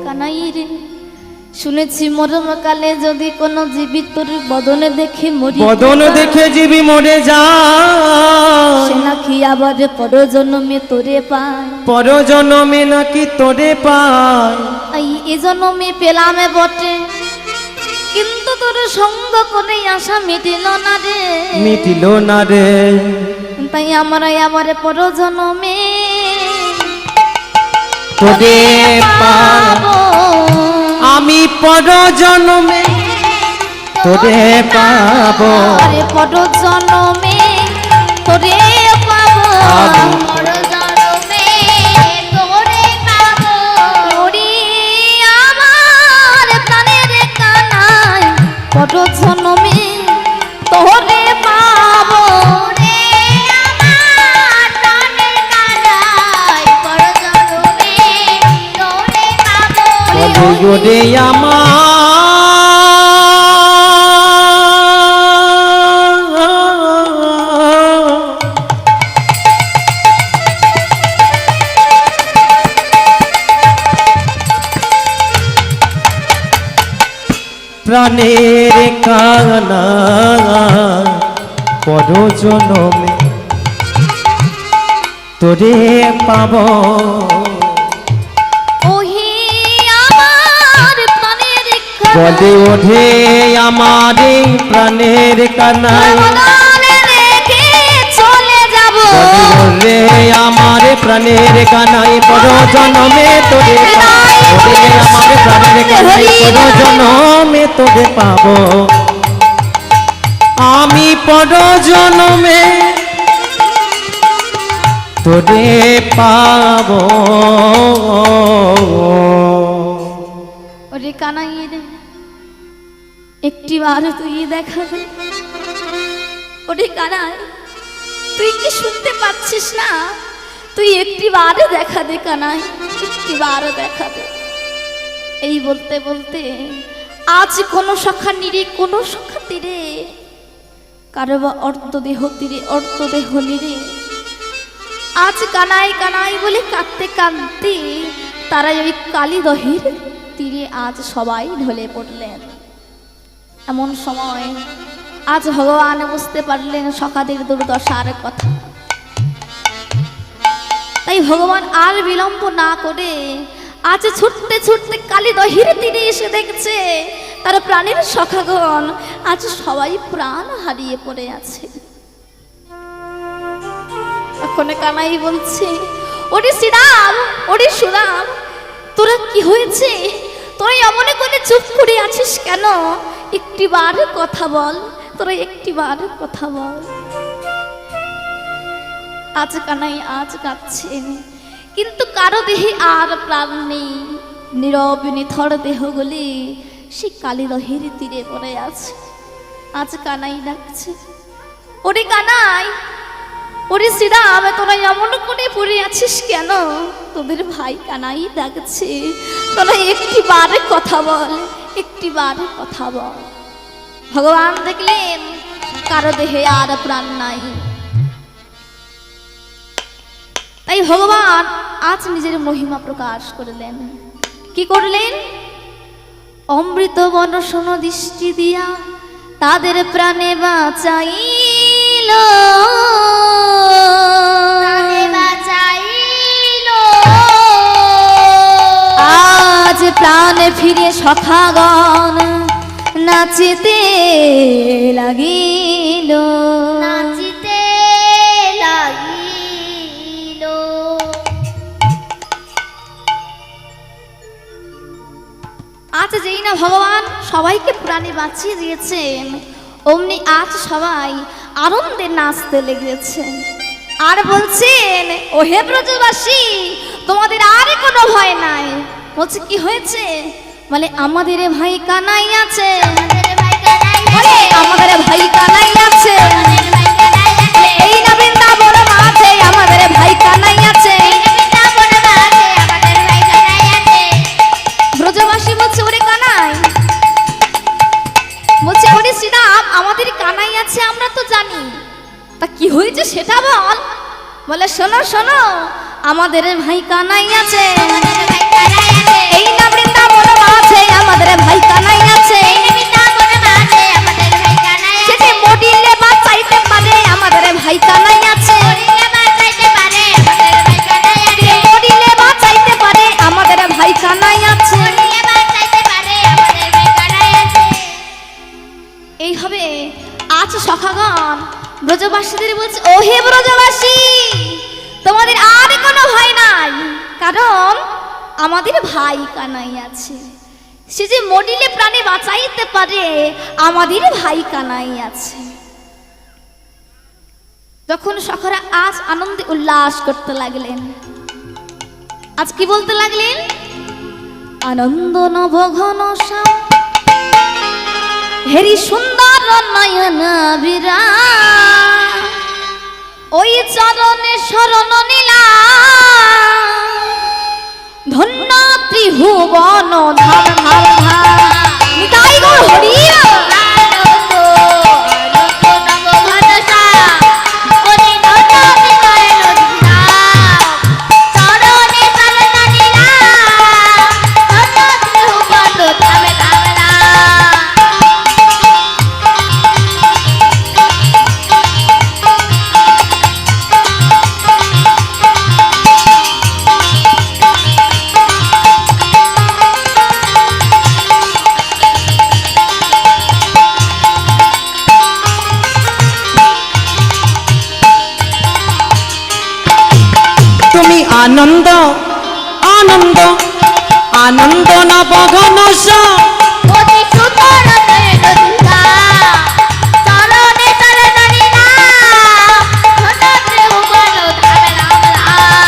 কানাই রে, শুনেছি মরণকালে যদি কোনো জীবিত তোর বদনে দেখে মরি, বদন দেখে জীবি মরে যায়, সে নাকি আবার পরজন্মে তোরে পায়। পরজন্মে নাকি তোরে পায়। এই জন্মে পেলামে বটে, কিন্তু তোর সঙ্গ করে আশা মিটিল না রে, মিটিল না রে। তাই আমরা আবার পরজন্মে তোরে পাবো। আমি পরজন্মে তোরে পাবো। আরে পরজন্মে তোরে পাবো। আমি পরজন্মে তোরে পাবো। ওরে আমার প্রাণের কানাই, পরজন্মে তোরে পাবো। ওরে আমার প্রাণের কানাই, পরজন্মে তোরে পাবো। বলো রে আমার প্রাণের কানা পরজন্মে তোরে পাব। ওহে আমার প্রাণের বলে ওঠে আমার এই প্রাণের কানাই, বদনে রেখে চলে যাব। বলে ওরে আমার প্রাণের কানাই পরজন্মে তোরে পাবো। ওরে আমার প্রাণের কানাই পরজন্মে তোরে পাবো। আমি পরজন্মে তোরে পাবো। ওরে কানাই রে, একটিবার তুই দেখা দে। ওরে কানাই, তুই কি শুনতে পাচ্ছিস না? তুই একটিবার দেখা দে কানাই, একটিবার দেখা দে। এই বলতে বলতে আজ কোনো সখা নিরে, কোনো সখা তীরে, কারো বা অর্ধদেহ তীরে, অর্ধদেহ নিরে, আজ কানাই কানাই বলে কাঁদতে কাঁদতে তারা ওই কালীদহের তীরে আজ সবাই ঢলে পড়লেন। এমন সময় আজ ভগবান বুঝতে পারলেন সখাদের দুর্দশার কথা। তাই ভগবান আর বিলম্ব না করে আজ ছুটতে ছুটতে কালীদহের তীরে এসে দেখছে তার প্রাণের সখাগণ আজ সবাই প্রাণ হারিয়ে পড়ে আছে। এখন কানাই বলছে, ওরে শ্রীরাম, ওরে সুরাম, তোরা কি হয়েছে? তোরা এমন করে চুপ করে আছিস কেন? একটিবার কথা বল, তোরা একটিবার কথা বল। আজ কানাই আজ কাঁদছেন, কিন্তু কারো দেহে আর প্রাণ নেই। নীরব নিথর দেহগুলি সেই কালীদহের তীরে পড়ে আছে। আজ কানাই ডাকছে, ওরে কানাই, ওরে শ্রীরাম, তোরা এমন করে পড়ে আছিস কেন? তোদের ভাই কানাই ডাকছে, তোরা একটিবার কথা বল, একটিবার কথা বল। ভগবান দেখলেন কারো দেহে আর প্রাণ নাই। তাই ভগবান আজ নিজের মহিমা প্রকাশ করলেন। কি করলেন? অমৃত বর্ষণ দৃষ্টি দিয়া তাদের প্রাণে বাঁচাইল, প্রাণে বাঁচাইলো। আজ প্রাণে ফিরে সখাগণ নাচিতে লাগিল, নাচিতে লাগিল। আজ যেই না ভগবান সবাইকে প্রাণে বাঁচিয়ে দিয়েছেন, অমনি আজ সবাই আনন্দে নাচতে লেগেছেন আর বলছেন, ও হে ব্রজবাসী, তোমাদের আর কোনো ভয় নাই। বলছে কি হয়েছে? বলে আমাদের ভাই কানাই আছে, আমাদের ভাই কানাই বলে আমাদের ভাই কানাই আছে, আমাদের ভাই কানাই আছে। এই না বৃন্দাবন মাঝে আমাদের ভাই কানাই আছে। বৃন্দাবন মাঝে আমাদের ভাই কানাই আছে। ব্রজবাসী বলছে, ওরে কানাই, বলছে ওরে শোনো শোনো, আমাদের ভাই কানাই আছে, আমাদের ভাই কানাই আছে, এই না বৃন্দাবন আছে, আমাদের ভাই কানাই আছে, এই না বৃন্দাবন আছে, আমাদের ভাই কানাই সে আছে, যে মডিলে বাঁচাইতে পারে, আমাদের ভাই কানাই আছে, মরিলে বাঁচাইতে পারে, আমাদের ভাই কানাই আছে, মডিলে বাঁচাইতে পারে, আমাদের ভাই কানাই আছে। মরিলে বাঁচাইতে পারে, আমাদের ভাই কানাই আছে। এইভাবে আজ সখাগণ ব্রজবাসীদের বলছে, ও হে ব্রজবাসী, তোমাদের আর কোনো ভয় নাই, কারণ আমাদের ভাই কানাই আছে, সে যে মডিলে প্রাণে বাঁচাইতে পারে, আমাদের ভাই কানাই আছে। যখন সখরা আজ আনন্দে উল্লাস করতে লাগলেন, আজ কি বলতে লাগলেন? আনন্দ নবঘন শ্যাম হেরি সুন্দর নয়ন বিরা, ওই চরণে শরণ নীলা, ধন্য ত্রিভুবন ধাম ধাম ধাম, নিতাই গৌর হরি আনন্দ আনন্দ নবঘনশ্যাম, হরি নন্দ বিজয় নন্দীরাম, চরণে শরণ নীলাম, ধন্য ত্রিভুবন ধামে ধামে ধাম। তুমি আনন্দ আনন্দ আনন্দ নবঘন শ্যাম, অতি সুন্দর নয়নদীরাম, চরণে শরণ নীলাম, ধন্য ত্রিভুবন ধামে ধামে ধাম।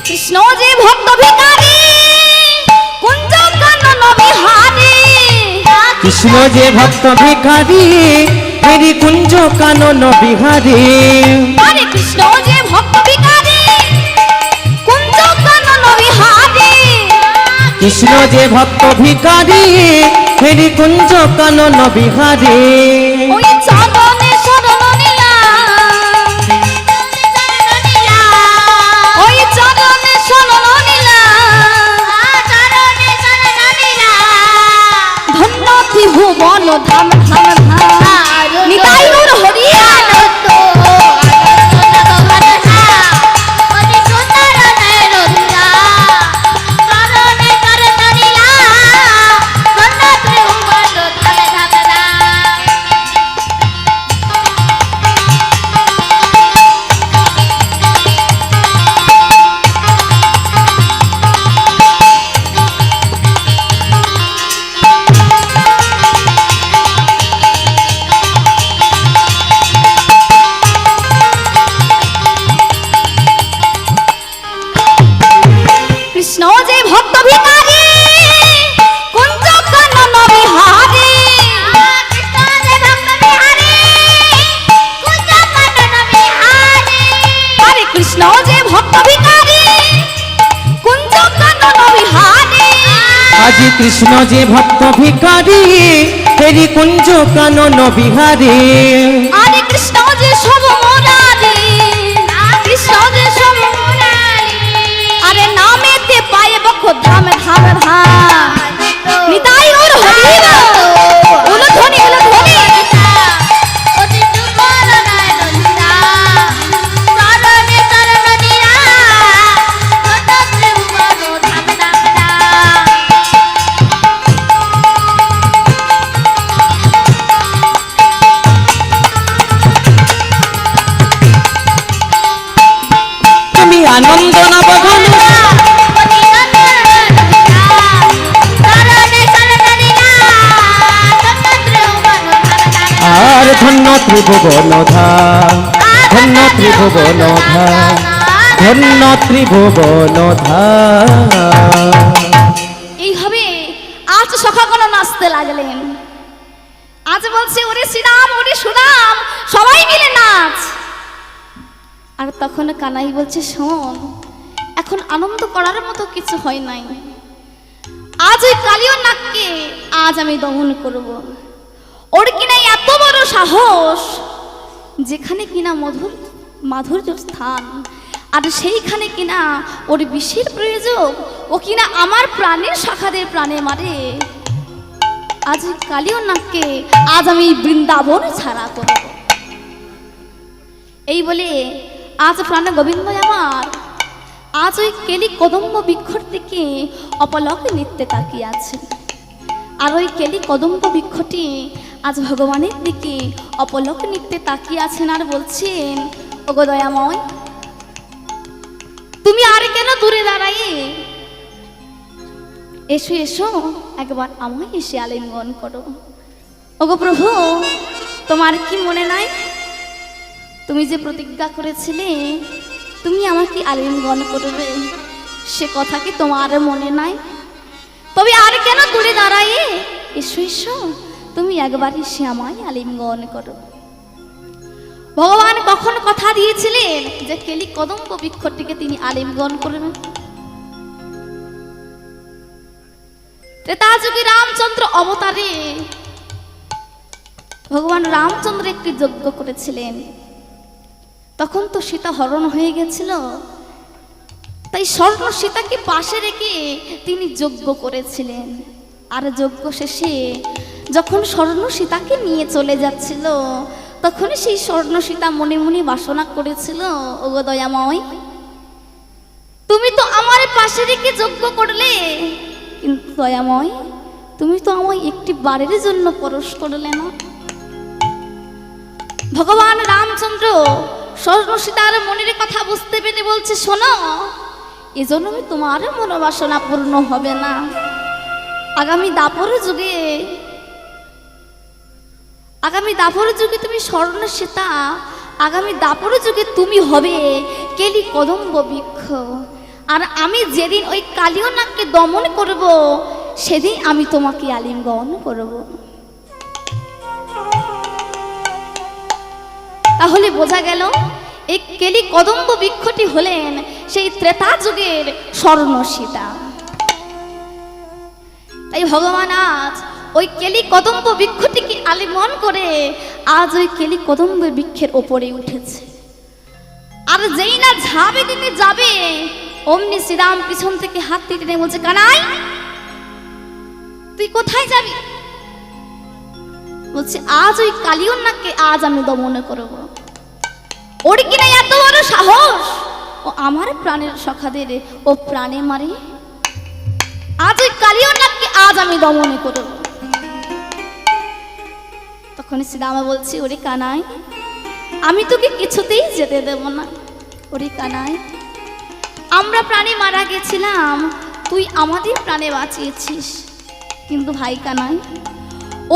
কৃষ্ণ যে ভক্ত ভিখারি, কুঞ্জ কানন বিহারি, কৃষ্ণ যে ভক্ত ভিখারি, হেরি কুঞ্জ কানন বিহারী, আরে কৃষ্ণ যে ভক্ত ভিখারি, কুঞ্জ কানন বিহারি, কৃষ্ণ যে ভক্ত ভিখারি, হেরি কুঞ্জ কানন বিহারী, ওই চরণে শরণ নীলা, ওই চরণে শরণ নীলা, চরণে শরণ নীলাম, ধন্য ত্রিভুবন ধাম ধাম ধাম, নিতাই গৌর হরি আনন্দ আনন্দ নবঘনশ্যাম, অতি সুন্দর নয়নদীরাম, চরণে শরণ নীলাম, ধন্য ত্রিভুবন ধামে ধামে ধাম। কৃষ্ণ যে ভক্ত ভিখারি, কুঞ্জ কানন বিহারি, কৃষ্ণ যে ভক্ত বিহারী, কুঞ্জ কানন বিহারী, আরে কৃষ্ণ যে ভক্ত ভিখারি, কুঞ্জ কানন বিহারি, আজি কৃষ্ণ যে ভক্ত ভিখারি, হেরি কুঞ্জ কানন বিহারী, আরে কৃষ্ণ যে সব মুরারি, কৃষ্ণ যে সব মুরারি, আরে নামেতে পায়ে বক্ষ ধাম ধাম ধাম, নিতাই গৌর হরি উলো ধ্বনি উলো ধ্বনি, অতি সুন্দর নয়নদীরাম, চরণে শরণ নীলাম, ধন্য ত্রিভুবন ধামে ধামে ধাম। তুমি আনন্দ নবঘন শ্যাম, অতি সুন্দর নয়নদীরাম, চরণে শরণ নীলাম, ধন্য ত্রিভুবন ধামে ধামে ধাম। আর ধন্য ত্রিভুবন ধাম, ধন্য ত্রিভুবন ধাম, ধন্য ত্রিভুবন ধাম। এইভাবে আজ সখাগণ নাচতে লাগলেন। আজ বলছে ওরে শ্রীরাম ওরে সুরাম সবাই মিলে নাচ। আর তখন কানাই বলছে শোন, এখন আনন্দ করার মতো কিছু হয় নাই। আজ ওই কালীয় নাককে আজ আমি দমন করব। ওর কিনা এত বড় সাহস, যেখানে কিনা মাধুর্য স্থান, আর সেইখানে কিনা ওর বিষের প্রয়োজন, ও কিনা আমার প্রাণের শাখাদের প্রাণে মারে। আজ ওই কালীয় নাককে আজ আমি বৃন্দাবন ছাড়া করব। এই বলে আজ প্রাণ গোবিন্দ আমার আজ ওই কেলি কদম্ব বৃক্ষর দিকে অপলকে নৃত্যে তাকিয়ে আছে। আর ওই কেলি কদম্ব বৃক্ষটি আজ ভগবানের দিকে অপলক নৃত্যে তাকিয়ে আছেন আর বলছেন, ওগো দয়াময়, তুমি আর কেন দূরে দাঁড়াই, এসো এসো একবার আমায় এসে আলিঙ্গন করো। ওগো প্রভু, তোমার কি মনে নাই, তুমি যে প্রতিজ্ঞা করেছিলে তুমি আমাকে আলিঙ্গন করবে, সে কথা কি তোমার মনে নাই? তবে আর কেন দূরে দাঁড়াই, এসো এসো তুমি একবার এসে আমায় আলিঙ্গন করো। ভগবান কখন কথা দিয়েছিলেন যে কেলি কদম্ব বৃক্ষটিকে তিনি আলিঙ্গন করবেন? ত্রেতা যুগে রামচন্দ্র অবতারে ভগবান রামচন্দ্র একটি যজ্ঞ করেছিলেন। তখন তো সীতা হরণ হয়ে গেছিল, তাই স্বর্ণ সীতাকে পাশে রেখে তিনি যজ্ঞ করেছিলেন। আর যজ্ঞ শেষে যখন স্বর্ণ সীতাকে নিয়ে চলে যাচ্ছিল, তখন সেই স্বর্ণ সীতা মনে মনে বাসনা করেছিল, ওগো দয়াময়, তুমি তো আমার পাশে রেখে যজ্ঞ করলে, কিন্তু দয়াময় তুমি তো আমায় একটি বারের জন্য পরশ করলে না। ভগবান রামচন্দ্র স্বর্ণ সীতার মনের কথা বুঝতে পেরে বলছে, শোনো, এজন্য তোমার মনোবাসনা পূর্ণ হবে না। আগামী দাপর যুগে তুমি স্বর্ণ সীতা, আগামী দাপর যুগে তুমি হবে কেলি কদম্ব বৃক্ষ। আর আমি যেদিন ওই কালীয় নাককে দমন করব, সেদিন আমি তোমাকে আলিঙ্গন করব। তাহলে বোঝা গেল এই কেলি কদম্ব বৃক্ষটি হলেন সেই ত্রেতা যুগের স্বর্ণ সীতা। তাই ভগবান আজ ওই কেলি কদম্ব বৃক্ষটিকে আলিঙ্গন করে আজ ওই কেলি কদম্ব বৃক্ষের ওপরে উঠেছে। আর যেই না ঝাবে দিনে যাবে, অমনি শ্রীরাম পিছন থেকে হাত টেনে বলছে, কানাই তুই কোথায় যাবি? বলছে, আজ ওই কালীয় নাককে আজ আমি দমন করব। ওর কিনা এত বড় সাহস, ও আমার প্রাণের সখাদের ও প্রাণে মারে। আজ ওই কালীয় নাককে আজ আমি দমন করব। তখন শ্রীরাম বলছে, ওরে কানাই, আমি তোকে কিছুতেই যেতে দেব না। ওরে কানাই, আমরা প্রাণে মারা গেছিলাম, তুই আমাদের প্রাণে বাঁচিয়েছিস, কিন্তু ভাই কানাই,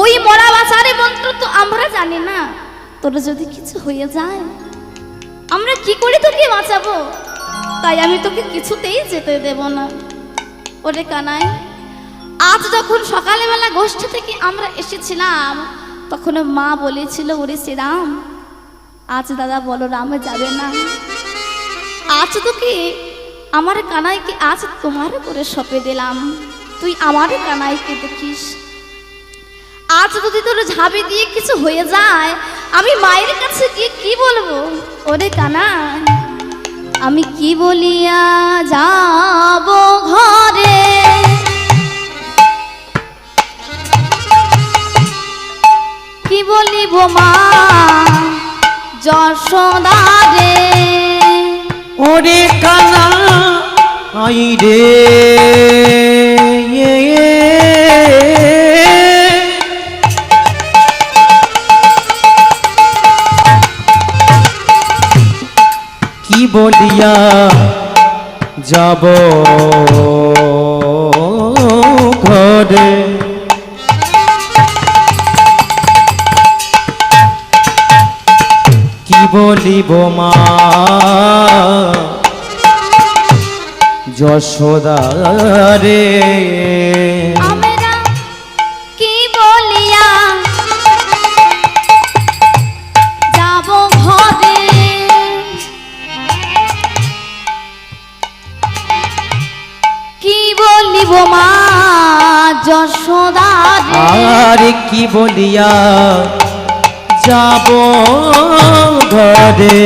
ওই মরা বাঁচার মন্ত্র তো আমরা জানি না। তোর যদি কিছু হয়ে যায় আমরা কি করে তোকে বাঁচাবো? তাই আমি তোকে কিছুতেই যেতে দেব না। ওরে কানাই, আজ যখন সকালবেলা গোষ্ঠী থেকে আমরা এসেছিলাম, তখন মা বলেছিল, ওরে শ্রীরাম, আজ দাদা বলরাম যাবে না, আজ তোকে আমার কানাইকে আজ তোমার করে সঁপে দিলাম, তুই আমার কানাইকে দেখিস। আজ যদি তোর ঝাবে দিয়ে কিছু হয়ে যায়, আমি মায়ের কাছে গিয়ে কি বলবো? ওরে কানাই, আমি কি বলিয়া যাব ঘরে, কি বলিব মা যশোদারে? ওরে কানা আই রে, কি বলিয়া যাব ঘরে, কি বলিব মা যশোদা রে? আমরা কি বলিয়া কি বলিয়া যাব ঘরে,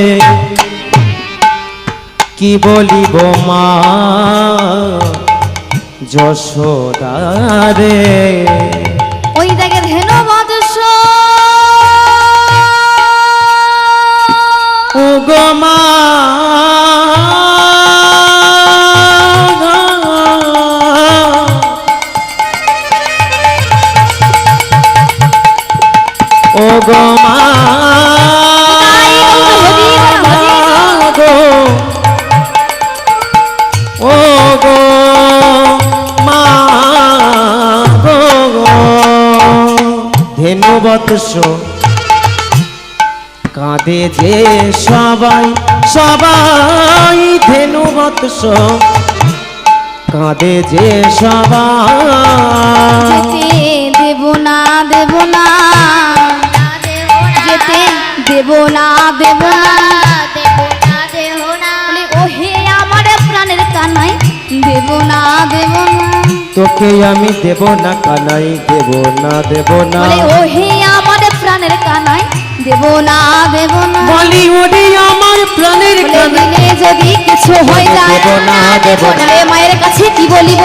কি বলিব মা যশোদারে। ওই দেখে ধেনু বৎস ও গো মা ও গো মা গো ও গো মা গো ধেনু বৎস কাঁদে যে সবাই সবাই, ধেনু বৎস কাঁদে যে সবাই। যেতে দেব না দেব না, যেতে দেব না দেব না, বলে ও হে আমার প্রাণের কানাই দেব না দেব না, তোকে আমি দেব না কানাই, দেব না দেব না, বলে ও হে আমার প্রাণের কানাই দেব না দেব না, বলি ওরে আমার প্রাণের বলে কানাই, দিনে যদি কিছু হয়ে যায় দেব না দেব না, বলে মায়ের কাছে কি বলিব,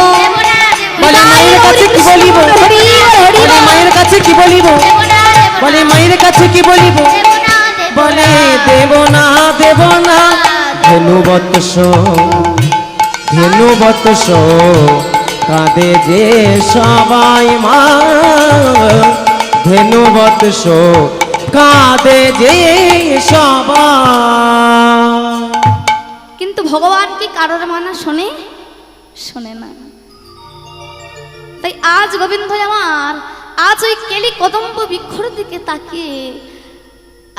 বলে মায়ের কাছে কি বলিব, হরি হরি বলে মায়ের কাছে কি বলিব, বলে মায়ের কাছে কি বলিব, বলে দেব না দেব না। ধেনু বৎস ধেনু বৎস কাঁদে যে সবাই মা, ধেনু বৎস কাঁদে যে সবাই। কিন্তু ভগবান কি কারোর মানা শোনে? শোনে না। তাই আজ গোবিন্দ আমার আজ ওই কেলি কদম্ব বৃক্ষর দিকে তাকিয়ে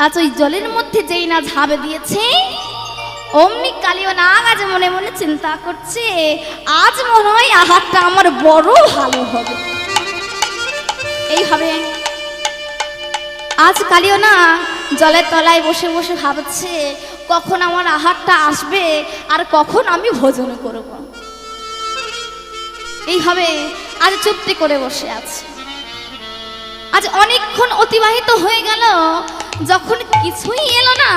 আজ ওই জলের মধ্যে যেই না ঝাঁপ দিয়েছে, অমনি কালীয় নাগ আজ মনে মনে চিন্তা করছে, আজ মনে হয় আহারটা আমার বড় ভালো হবে। এইভাবে আজ কালীয় না জলের তলায় বসে বসে ভাবছে, কখন আমার আহারটা আসবে আর কখন আমি ভোজন করব। এইভাবে আজ চুপটি করে বসে আছে। আজ অনেকক্ষণ অতিবাহিত হয়ে গেল, যখন কিছুই এলো না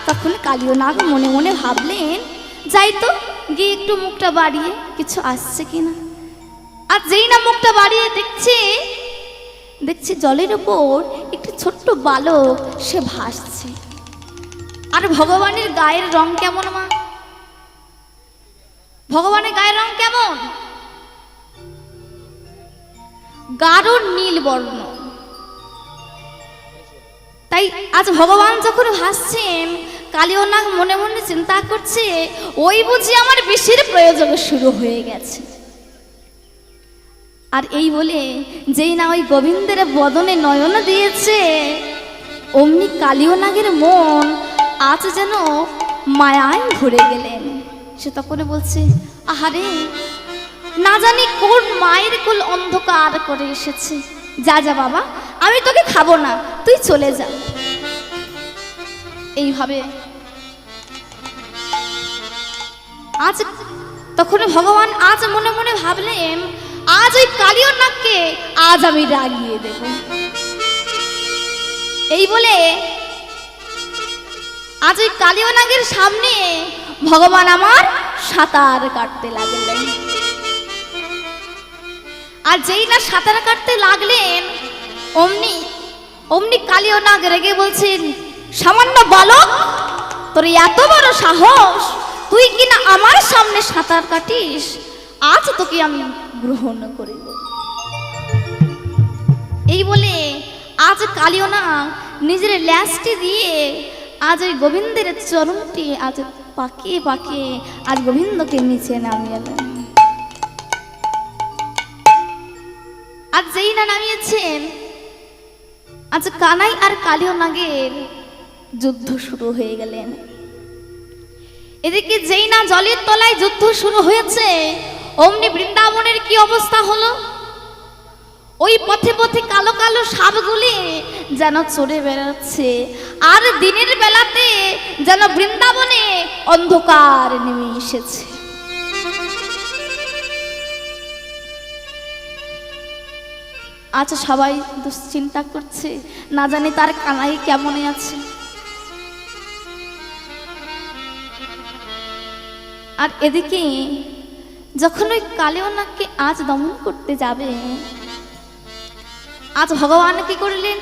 তখন কালীয় নাগ মনে মনে ভাবলেন, যাই তো গিয়ে একটু মুখটা বাড়িয়ে কিছু আসছে কিনা। আর যেই না মুখটা বাড়িয়ে দেখছি জলের উপর একটি ছোট্ট বালক সে ভাসছে। আর ভগবানের গায়ের রং কেমন মা? ভগবানের গায়ের রং কেমন? গাঢ় নীল বর্ণ। তাই আজ ভগবান যখন ভাসছেন, কালীয় নাগ মনে মনে চিন্তা করছে, ওই বুঝি আমার বিষের প্রয়োজন শুরু হয়ে গেছে। আর এই বলে যেই না ওই গোবিন্দের বদনে নয়ন দিয়েছে, অমনি কালীয় নাগের মন আজ যেন মায়ায় ভরে গেলেন। সে তখন বলছে, আহারে না জানি কোন মায়ের কোল অন্ধকার করে এসেছে, যা যা বাবা আমি তোকে খাবো না, তুই চলে যা। এইভাবে আজ তখন ভগবান আজ মনে মনে ভাবলেন, আজ ওই কালীয় নাগকে আজ আমি রাগিয়ে দেব। এই বলে আজ ওই কালীয় নাগের সামনে ভগবান আমার সাঁতার কাটতে লাগলেন। আর যেই না সাঁতার কাটতে লাগলেন, অমনি অমনি কালীয় নাগ রেগে বলছেন, সামান্য বালক, তোর এত বড় সাহস, তুই কিনা আমার সামনে সাঁতার কাটিস, আজ তোকে আমি গ্রহণ করিব। এই বলে আজ কালীয় নাগ নিজের ল্যাসটি দিয়ে আজ ওই গোবিন্দের চরণটি আজ পাকিয়ে পাকিয়ে আজ গোবিন্দকে নিচে নামিয়ে দেন। আজ যেই না নামিয়েছেন, আজ কানাই আর কালীয় নাগের যুদ্ধ শুরু হয়ে গেলেন। এদিকে যেই না জলের তলায় যুদ্ধ শুরু হয়েছে, অমনি বৃন্দাবনের কি অবস্থা হলো। ওই পথে পথে কালো কালো সাপগুলি যেন চড়ে বেড়াচ্ছে, আর দিনের বেলাতে যেন বৃন্দাবনে অন্ধকার নেমে এসেছে। আচ্ছা, সবাই দুশ্চিন্তা করছে, না জানি তার কানাই কেমন আছে। আর এদিকে যখন ওই কালিয়ানাগকে আজ দমন করতে যাবে, আজ ভগবান কি করলেন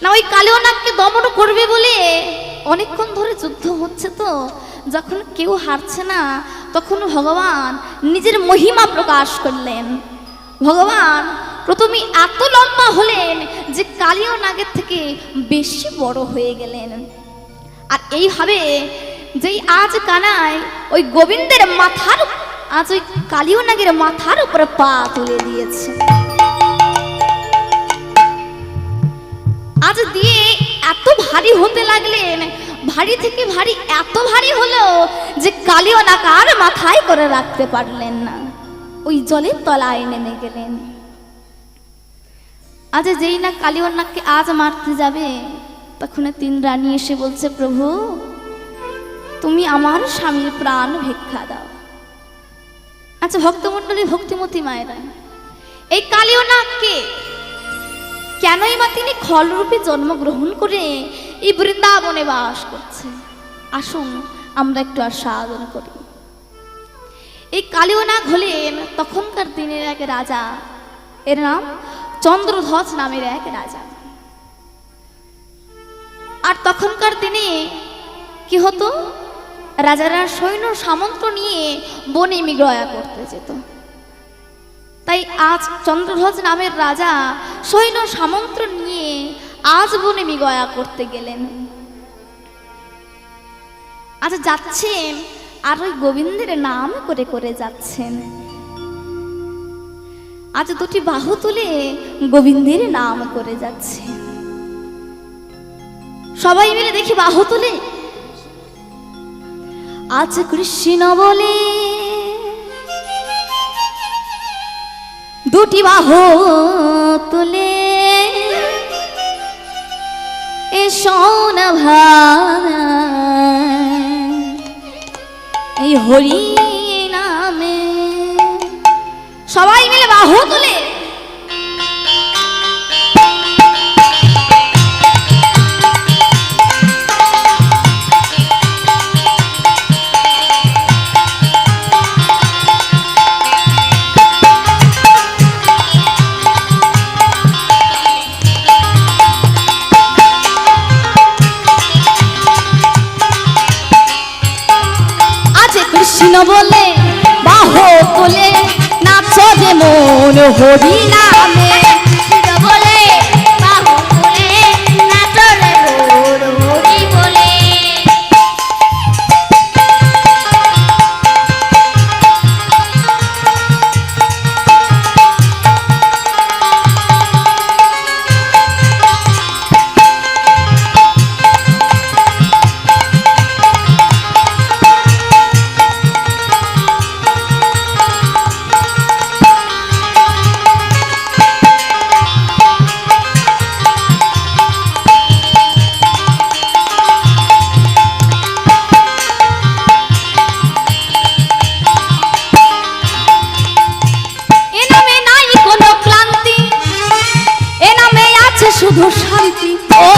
না, ওই কালিয়ানাগকে দমন করবে বলে অনেকক্ষণ ধরে যুদ্ধ হচ্ছে, তো যখন কেউ হারছে না তখন ভগবান নিজের মহিমা প্রকাশ করলেন। ভগবান প্রথমে এত লম্বা হলেন যে কালিয়ানাগের থেকে বেশি বড় হয়ে গেলেন। আর এইভাবে যেই আজ কানাই ওই গোবিন্দের মাথার, আজ ওই কালিয়ানাগের মাথার উপরে পা তুলে দিয়েছে। আজ দিয়ে এত ভারী হতে লাগলেন, ভারী থেকে ভারী এত ভারী হলো যে কালিয়ানাগ আর মাথায় করে রাখতে পারলেন না, ওই জলের তলায় নেমে গেলেন। আজ যেই না কালিয়ানাগকে আজ মারতে যাবে, তখন তিন রানী এসে বলছে, প্রভু তুমি আমার স্বামীর প্রাণ ভিক্ষা দাও। আচ্ছা ভক্তমণ্ডলী, ভক্তিমতী মায়েরা, এই কালিয়ানাগকে কেনই বা তিনি খলরূপে জন্মগ্রহণ করে এই বৃন্দাবনে বাস করছে, আসুন আমরা একটু আস্বাদন করি। এই কালিয়ানাগ হলেন তখনকার দিনের এক রাজা, এর নাম চন্দ্রধ্বজ নামের এক রাজা। আর তখনকার দিনে কি হতো, রাজারা সৈন্য সামন্ত নিয়ে বনে মৃগয়া করতে যেত। তাই আজ চন্দ্রধ্বজ নামের রাজা সৈন্য সামন্ত নিয়ে আজ বনে মৃগয়া করতে গেলেন। আজ যাচ্ছেন আর ওই গোবিন্দের নাম করে করে যাচ্ছেন। আজ দুটি বাহু তুলে গোবিন্দের নাম করে যাচ্ছেন। সবাই মিলে দেখি বাহু তুলে, আজ কৃষ্ণ বলে দুটি বাহু তুলে এ শোন ভাই এই হরি নামে, সবাই মিলে বাহু তুলে কৃষ্ণ বলে বাহু তুলে নাচো যে মন হরি নামে, কৃষ্ণ বলে বাহু তুলে নাচো রে মন হরি বলে। শুধু শান্তি, ও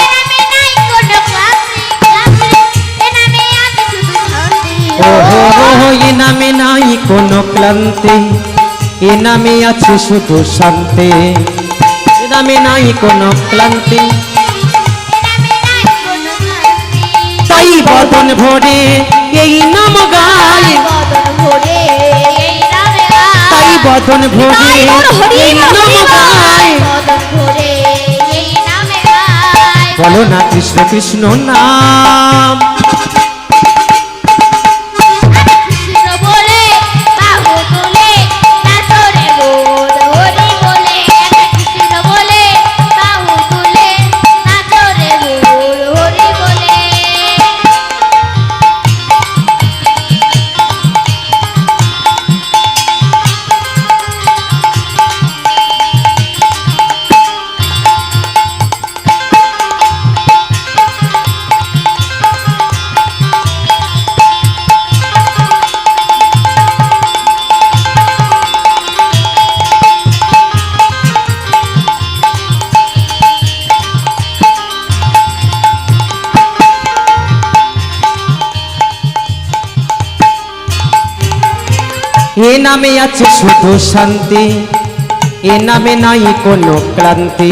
এ নামে নাই কোনো ক্লান্তি, এ নামে আছে শুধু শান্তি। ওহো এ নামে নাই কোনো ক্লান্তি, এ নামে আছে শুধু শান্তি, এ নামে নাই কোনো ক্লান্তি। তাই বদন ভরে এই নাম গায়, তাই বদন ভরে এই নাম গায়, বলো না কৃষ্ণ কৃষ্ণ নাম। এ নামে আছে শুধু শান্তি, এ নামে নাই কোনো ক্লান্তি।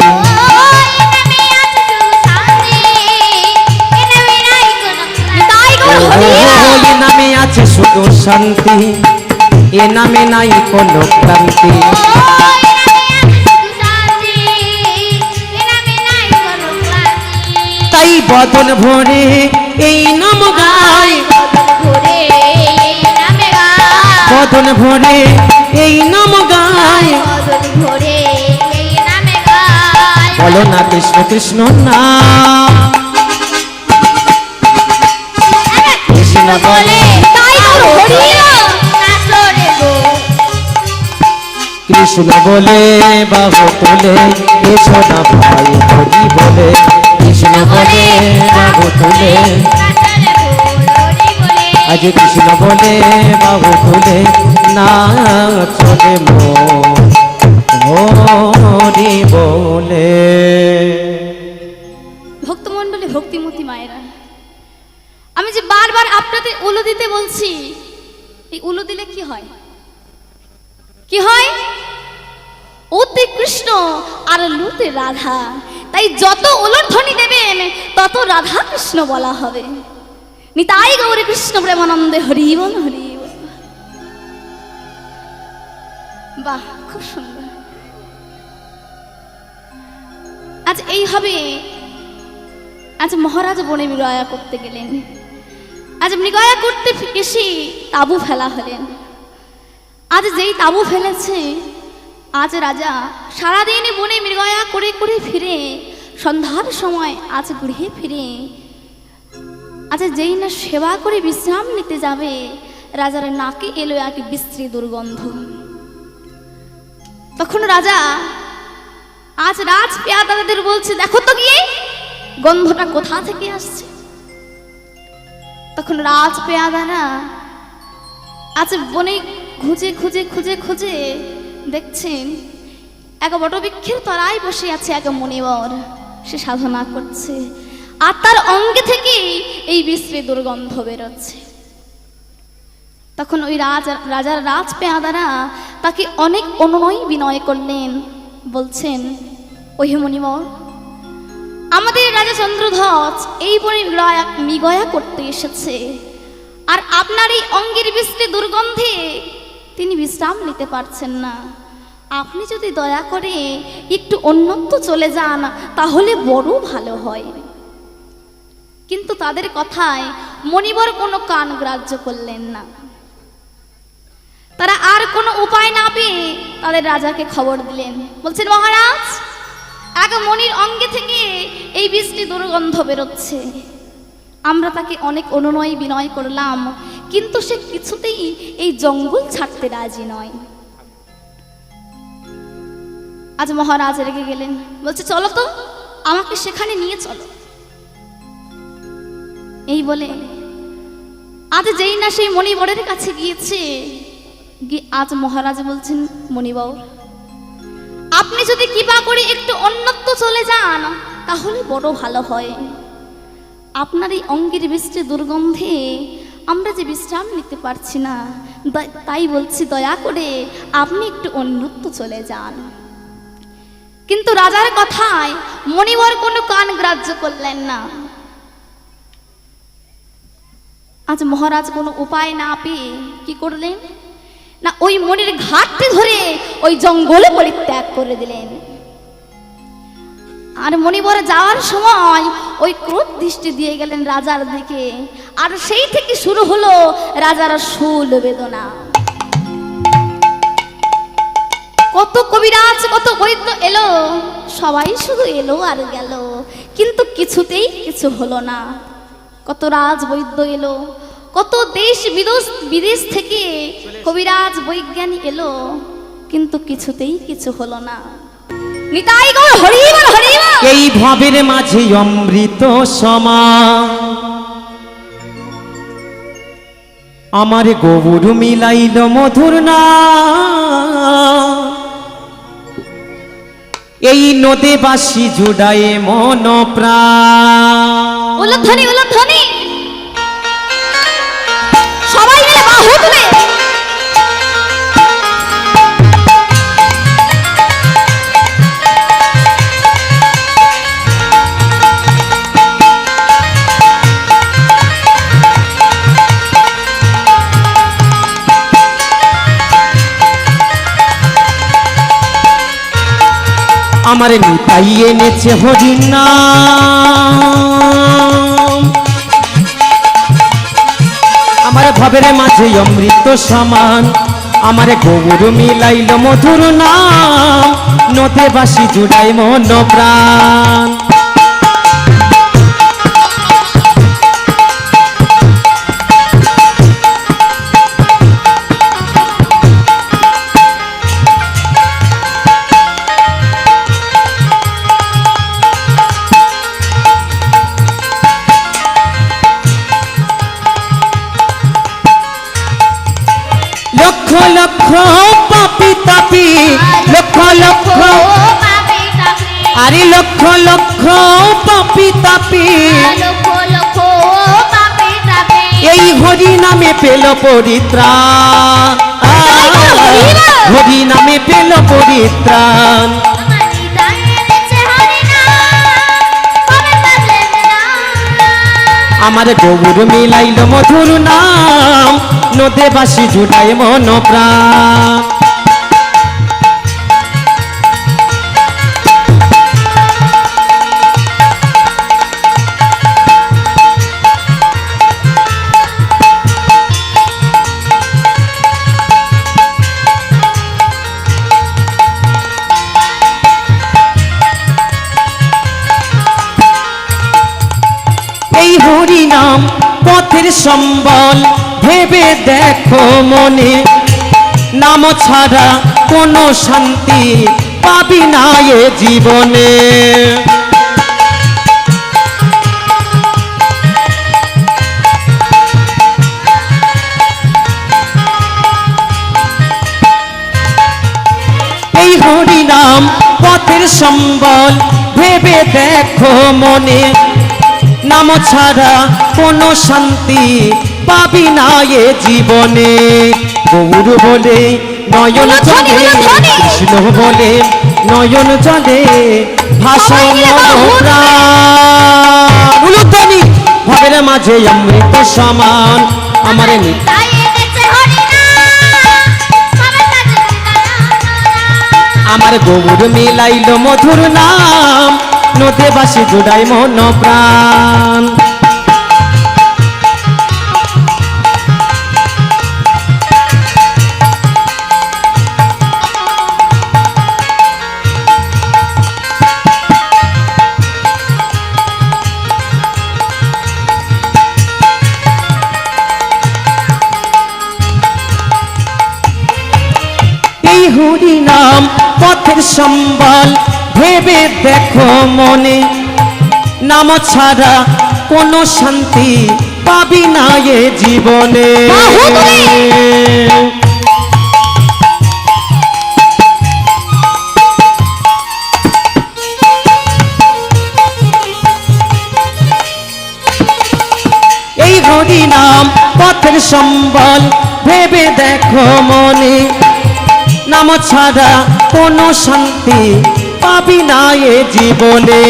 এ নামে আছে শুধু শান্তি, এ নামে নাই কোনো ক্লান্তি। তাই বদন ভরে এই নাম গাই, বদন ভরে এই নাম গাই। বলো না কৃষ্ণ কৃষ্ণ না, কৃষ্ণ বলে কৃষ্ণ বলে বাহু তুলে এসো না ভাই হরি বলে। কৃষ্ণ বলে বাহু তুলে, আজ কৃষ্ণ বলে বাহু তুলে নাচে হরি বলে। ভক্তমণ্ডলী, ভক্তিমতী মায়েরা, আমি যে বারবার আপনাদের উলু দিতে বলছি, এই উলু দিলে কি হয়? কি হয়? ওতে কৃষ্ণ আর লুতে রাধা। তাই যত উলুর ধ্বনি দেবেন তত রাধা কৃষ্ণ বলা হবে। নিতাই গৌরী কৃষ্ণ প্রেমানন্দে হরি বল হরি বল। বাহ, খুব সুন্দর। আজ এইভাবে আজ মহারাজ বনে মৃগয়া করতে গেলেন। আজ মৃগয়া করতে এসে তাবু ফেলা হলেন। আজ যেই তাবু ফেলেছে, আজ রাজা সারাদিন বনে মৃগয়া করে করে ফিরে সন্ধ্যার সময় আজ গৃহে ফিরে আজ যেই না সেবা করে বিশ্রাম নিতে যাবে, রাজার নাকে এলো এক বিশ্রী দুর্গন্ধ। তখন রাজা আজ রাজ পেয়াদাদের বলছে, দেখো তো গিয়ে গন্ধটা কোথা থেকে আসছে। তখন রাজ পেয়াদারা আজ বনে খুঁজে খুঁজে খুঁজে খুঁজে দেখছেন এক বটবৃক্ষের তলায় বসে আছে এক মুনিবর। সে সাধনা করছে আর তার অঙ্গে থেকে এই বিশ্রী দুর্গন্ধ বেরোচ্ছে। তখন ওই রাজার রাজ পেয়াদারা তাকে অনেক অনুনয় বিনয় করলেন, বলছেন, ওই মুনিবর, আমাদের রাজা চন্দ্রধ্বজ এই বনে মৃগয়া করতে এসেছে, আর আপনার এই অঙ্গের বিশ্রী দুর্গন্ধে তিনি বিশ্রাম নিতে পারছেন না। আপনি যদি দয়া করে একটু অন্যত্র চলে যান তাহলে বড় ভালো হয়। কিন্তু তাদের কথায় মণিবর কোনো কান গ্রাহ্য করলেন না। তারা আর কোনো উপায় না পেয়ে তাদের রাজাকে খবর দিলেন, বলছেন, মহারাজ, এক মণির অঙ্গে থেকে এই বিশ্রী দুর্গন্ধ বেরোচ্ছে। আমরা তাকে অনেক অনুনয় বিনয় করলাম, কিন্তু সে কিছুতেই এই জঙ্গল ছাড়তে রাজি নয়। আজ মহারাজ রেগে গেলেন, বলছে, চলো তো, আমাকে সেখানে নিয়ে চলো। এই বলে আজ যেই না সেই মণিবরের কাছে গিয়েছে, আজ মহারাজ বলছেন, মণিবর, আপনি যদি কৃপা করে একটু অন্যত্র চলে যান তাহলে বড় ভালো হয়। আপনার এই অঙ্গের বিশ্রী দুর্গন্ধে আমরা যে বিশ্রাম নিতে পারছি না, তাই বলছি দয়া করে আপনি একটু অন্যত্র চলে যান। কিন্তু রাজার কথায় মণিবর কোনো কান গ্রাহ্য করলেন না। আজ মহারাজ কোনো উপায় না পেয়ে কি করলেন না, ওই মণির ঘাটটি ধরে ওই জঙ্গলে পরিত্যাগ করে দিলেন। আর মণিবর যাওয়ার সময় ওই ক্রোধ দৃষ্টি দিয়ে গেলেন রাজার দিকে, আর সেই থেকে শুরু হলো রাজার শূল বেদনা। কত কবিরাজ, কত বৈদ্য এলো, সবাই শুধু এলো আর গেল, কিন্তু কিছুতেই কিছু হলো না। কত রাজ বৈদ্য এলো, কত দেশ বিদেশ থেকে কবিরাজ বৈজ্ঞানিক এলো, কিন্তু কিছুতেই কিছু হলো না। নিতাই গৌর হরি বল হরি বল। এই ভাবের মাঝে অমৃত সমান আমার গৌর মিলাইল মধুর না। এই নদে বাসি জুড়ায় মন প্রাণ। উলধ্বনি উলধ্বনি, সবাই মিলে বাহু তুলে আমার নিতাই এনেছে হরিনাম আমার ভবের মাঝে অমৃত সমান আমার গৌর মিলাইল মধুর নাম নদে বাসি জুড়াই মন প্রাণ লক্ষ লক্ষ পাপি তাপি লক্ষ লক্ষ পাপি তাপি আরে লক্ষ লক্ষ পাপি তাপি লক্ষ লক্ষ পাপি তাপি এই হরি নামে পেল পরিত্রাণ হরি নামে পেল পরিত্রাণ আমার নিতাই এনেছে হরিনাম ভবের মাঝে নাম আমার গৌর মিলাইল মধুর নাম নদে বাসি জুড়াই মন প্রাণ এই হরি নাম পথের সম্বল ভেবে দেখো মনে নাম ছাড়া কোনো শান্তি পাবি না এ জীবনে এই হরি নাম পথের সম্বল ভেবে দেখো মনে নাম ছাড়া কোনো শান্তি পাবি না এ জীবনে গৌর বলে নয়ন জলে কৃষ্ণ বলে নয়ন জলে ভাষা মনোপ্রাণী ভবের মাঝে অমৃত সমান আমার নিতাই এনেছে হরিনাম ভবের মাঝে নাম আমার গৌর মিলাইল মধুর নাম নদে বাসি জুড়াই মন প্রাণ এই হরি নাম পথের সম্বল ভেবে দেখো মনে নাম ছাড়া কোনো শান্তি পাবি না এ জীবনে এই হরি নাম পথের সম্বল ভেবে দেখো মনে নাম ছাড়া কোনো শান্তি পাবি না এ জীবনে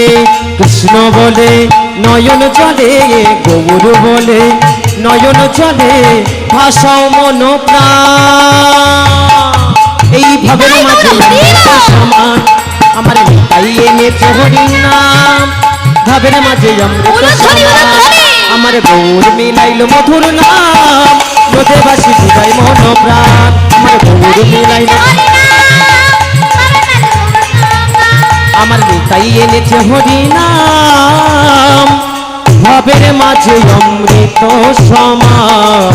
কৃষ্ণ বলে নয়ন জলে গৌর বলে নয়ন জলে ভাষাও মন প্রাণ এই ভাবের মাঝে অমৃত সমান আমার নিতাই এনেছে হরি নাম ভাবের মাঝে অমৃত সমান আমার গৌর মিলাইল মধুর নাম নদে বাসি জুড়াই মন প্রাণ আমার গৌর মিলাইল আমার নিতাই এনেছে হরি নাম ভবের মাঝে অমৃত সমান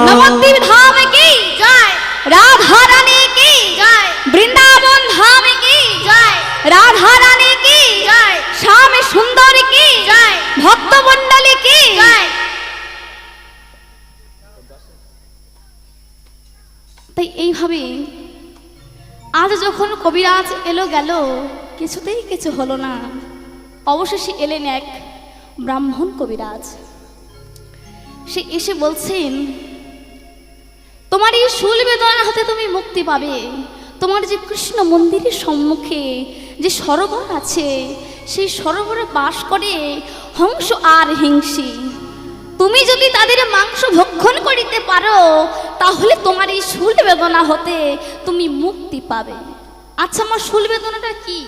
নবদ্বীপ ধাম কি জয় রাধা রানী কি জয় বৃন্দাবন ধাম কি জয় রাধা রানী কি জয় শ্যাম সুন্দর কি জয় ভক্তমণ্ডলী কি জয় তাই এইভাবে আজ যখন কবিরাজ এলো গেল কিছুতেই কিছু হলো না অবশেষে এলেন এক ব্রাহ্মণ কবিরাজ সে এসে বলছেন তোমার এই শূল বেদনা হতে তুমি মুক্তি পাবে তোমার যে কৃষ্ণ মন্দিরের সম্মুখে যে সরোবর আছে সেই সরোবরে বাস করে হংস আর হিংসী তুমি যদি তাদের মাংস ভক্ষণ করিতে পারো তাহলে তোমার এই শূল বেদনা হতে তুমি মুক্তি পাবে আচ্ছা আমার শূল বেদনাটা কি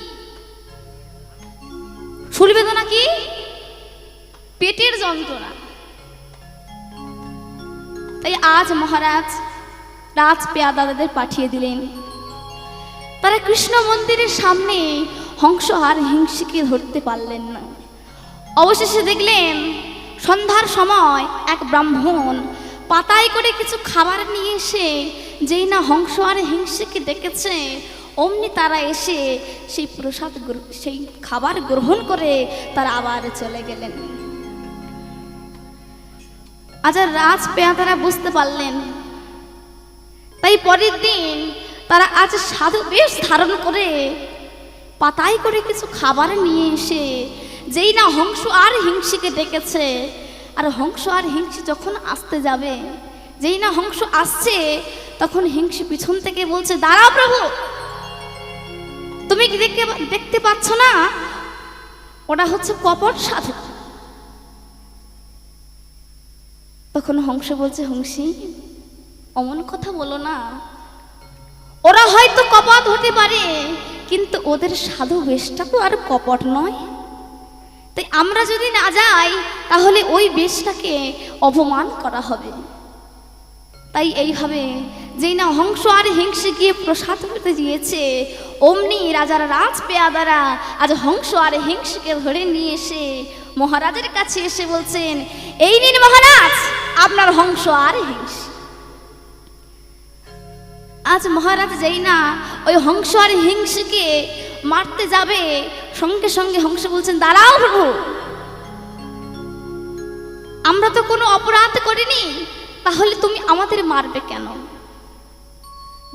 শুল বেদনা কি? পেটের যন্ত্রণা। তাই আজ মহারাজ রাজ পেয়াদাদের পাঠিয়ে দিলেন। তারা কৃষ্ণ মন্দিরের সামনে হংস আর হিংসিকে ধরতে পারলেন না। অবশেষে দেখলেন সন্ধ্যার সময় এক ব্রাহ্মণ পাতায় করে কিছু খাবার নিয়ে এসে যেই না হংস আর হিংসিকে ডেকেছে, অমনি তারা এসে সেই প্রসাদ সেই খাবার গ্রহণ করে তারা আবার চলে গেলেন। আজ রাজ পেয়াদারা বুঝতে পারলেন। তাই পরের দিন তারা আজ সাধু বেশ ধারণ করে পাতায় করে কিছু খাবার নিয়ে এসে যেই না হংস আর হিংসিকে ডেকেছে, আর হংস আর হিংসি যখন আসতে যাবে, যেই না হংস আসছে তখন হিংসি পিছন থেকে বলছে, দাঁড়াও প্রভু, তুমি কি দেখতে পাচ্ছ না ওটা হচ্ছে কপট সাধু। তখন হংস বলছে, হংসী অমন কথা বলো না, ওরা হয়তো কপট হতে পারে কিন্তু ওদের সাধু বেশটা তো আর কপট নয়। তাই আমরা যদি না যাই তাহলে ওই বেশটাকে অপমান করা হবে। তাই এইভাবে যেই না হংস আর হিংসে গিয়ে প্রসাদ পেতে গিয়েছে, অমনি রাজার রাজ পেয়াদারা আজ হংস আর হিংসকে ধরে নিয়ে এসে মহারাজের কাছে এসে বলছেন, এই নিন মহারাজ আপনার হংস আর হিংস। আজ মহারাজ যেই না ওই হংস আর হিংসকে মারতে যাবে, সঙ্গে সঙ্গে হংস বলছেন, দাঁড়াও প্রভু, আমরা তো কোনো অপরাধ করিনি, তাহলে তুমি আমাদের মারবে কেন?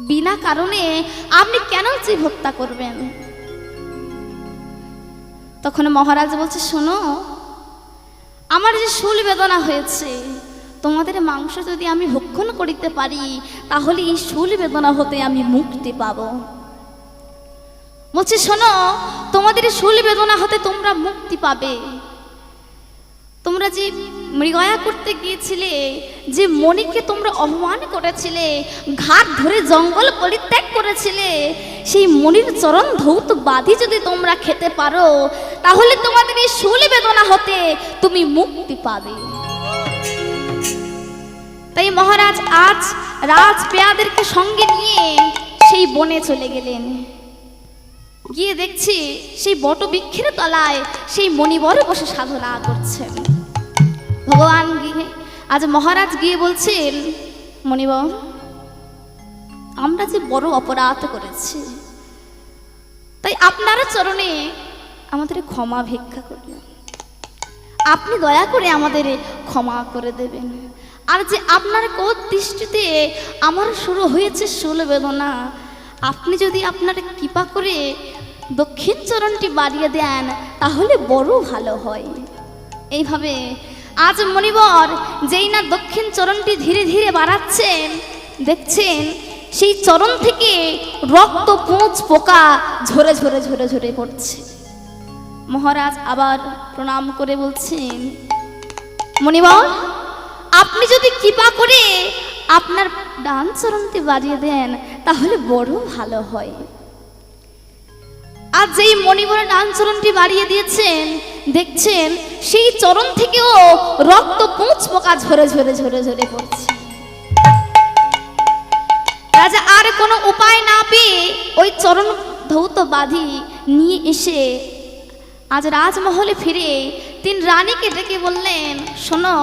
বিনা কারণে আপনি কেন জীব হত্যা করবেন? তখন মহারাজ বলছে, শোনো, আমার যে শুল বেদনা হয়েছে, তোমাদের মাংস যদি আমি ভক্ষণ করিতে পারি তাহলে এই শুল বেদনা হতে আমি মুক্তি পাব। বলছে, শোনো, তোমাদের শুল বেদনা হতে তোমরা মুক্তি পাবে। তোমরা যে মৃগয়া করতে গিয়েছিলে, যে মণিকে তোমরা অপমান করেছিলে, ঘাট ধরে জঙ্গল পরিত্যাগ করেছিলে, সেই মণির চরণ ধৌত বাধি যদি তোমরা খেতে পারো তাহলে তোমাদের এই শুল বেদনা হতে তুমি মুক্তি পাবে। তাই মহারাজ আজ রাজ পেয়াদেরকে সঙ্গে নিয়ে সেই বনে চলে গেলেন। গিয়ে দেখছি সেই বটবৃক্ষের তলায় সেই মণিবর বসে সাধনা করছেন। ভগবান গিয়ে আজ মহারাজ গিয়ে বলছেন, মণিবর, আমরা যে বড় অপরাধ করেছি, তাই আপনার চরণে আমাদের ক্ষমা ভিক্ষা করলেন। আপনি দয়া করে আমাদের ক্ষমা করে দেবেন। আর যে আপনার কোন দৃষ্টিতে আমার শুরু হয়েছে শুল বেদনা, আপনি যদি আপনার কৃপা করে দক্ষিণ চরণটি বাড়িয়ে দেন তাহলে বড় ভালো হয়। এইভাবে আজ মণিবর যেই না দক্ষিণ চরণটি ধীরে ধীরে বাড়াচ্ছেন, দেখছেন সেই চরণ থেকে রক্ত পুঁজ পোকা ঝরে ঝরে ঝরে ঝরে পড়ছে। মহারাজ আবার প্রণাম করে বলছেন, মণিবর, আপনি যদি কৃপা করে আপনার ডান চরণটি বাড়িয়ে দেন তাহলে বড় ভালো হয়। আর যেই মণিবরের ডান চরণটি বাড়িয়ে দিয়েছেন, দেখছেন সেই চরণ থেকেও রক্ত পুঁজ পোকা ঝরে ঝরে ঝরে ঝরে পড়ছে। রাজা আর কোনো উপায় না পেয়ে ওই চরণ ধৌত বাঁধি নিয়ে এসে আজ রাজমহলে ফিরে তিন রানীকে ডেকে বললেন, শোনো,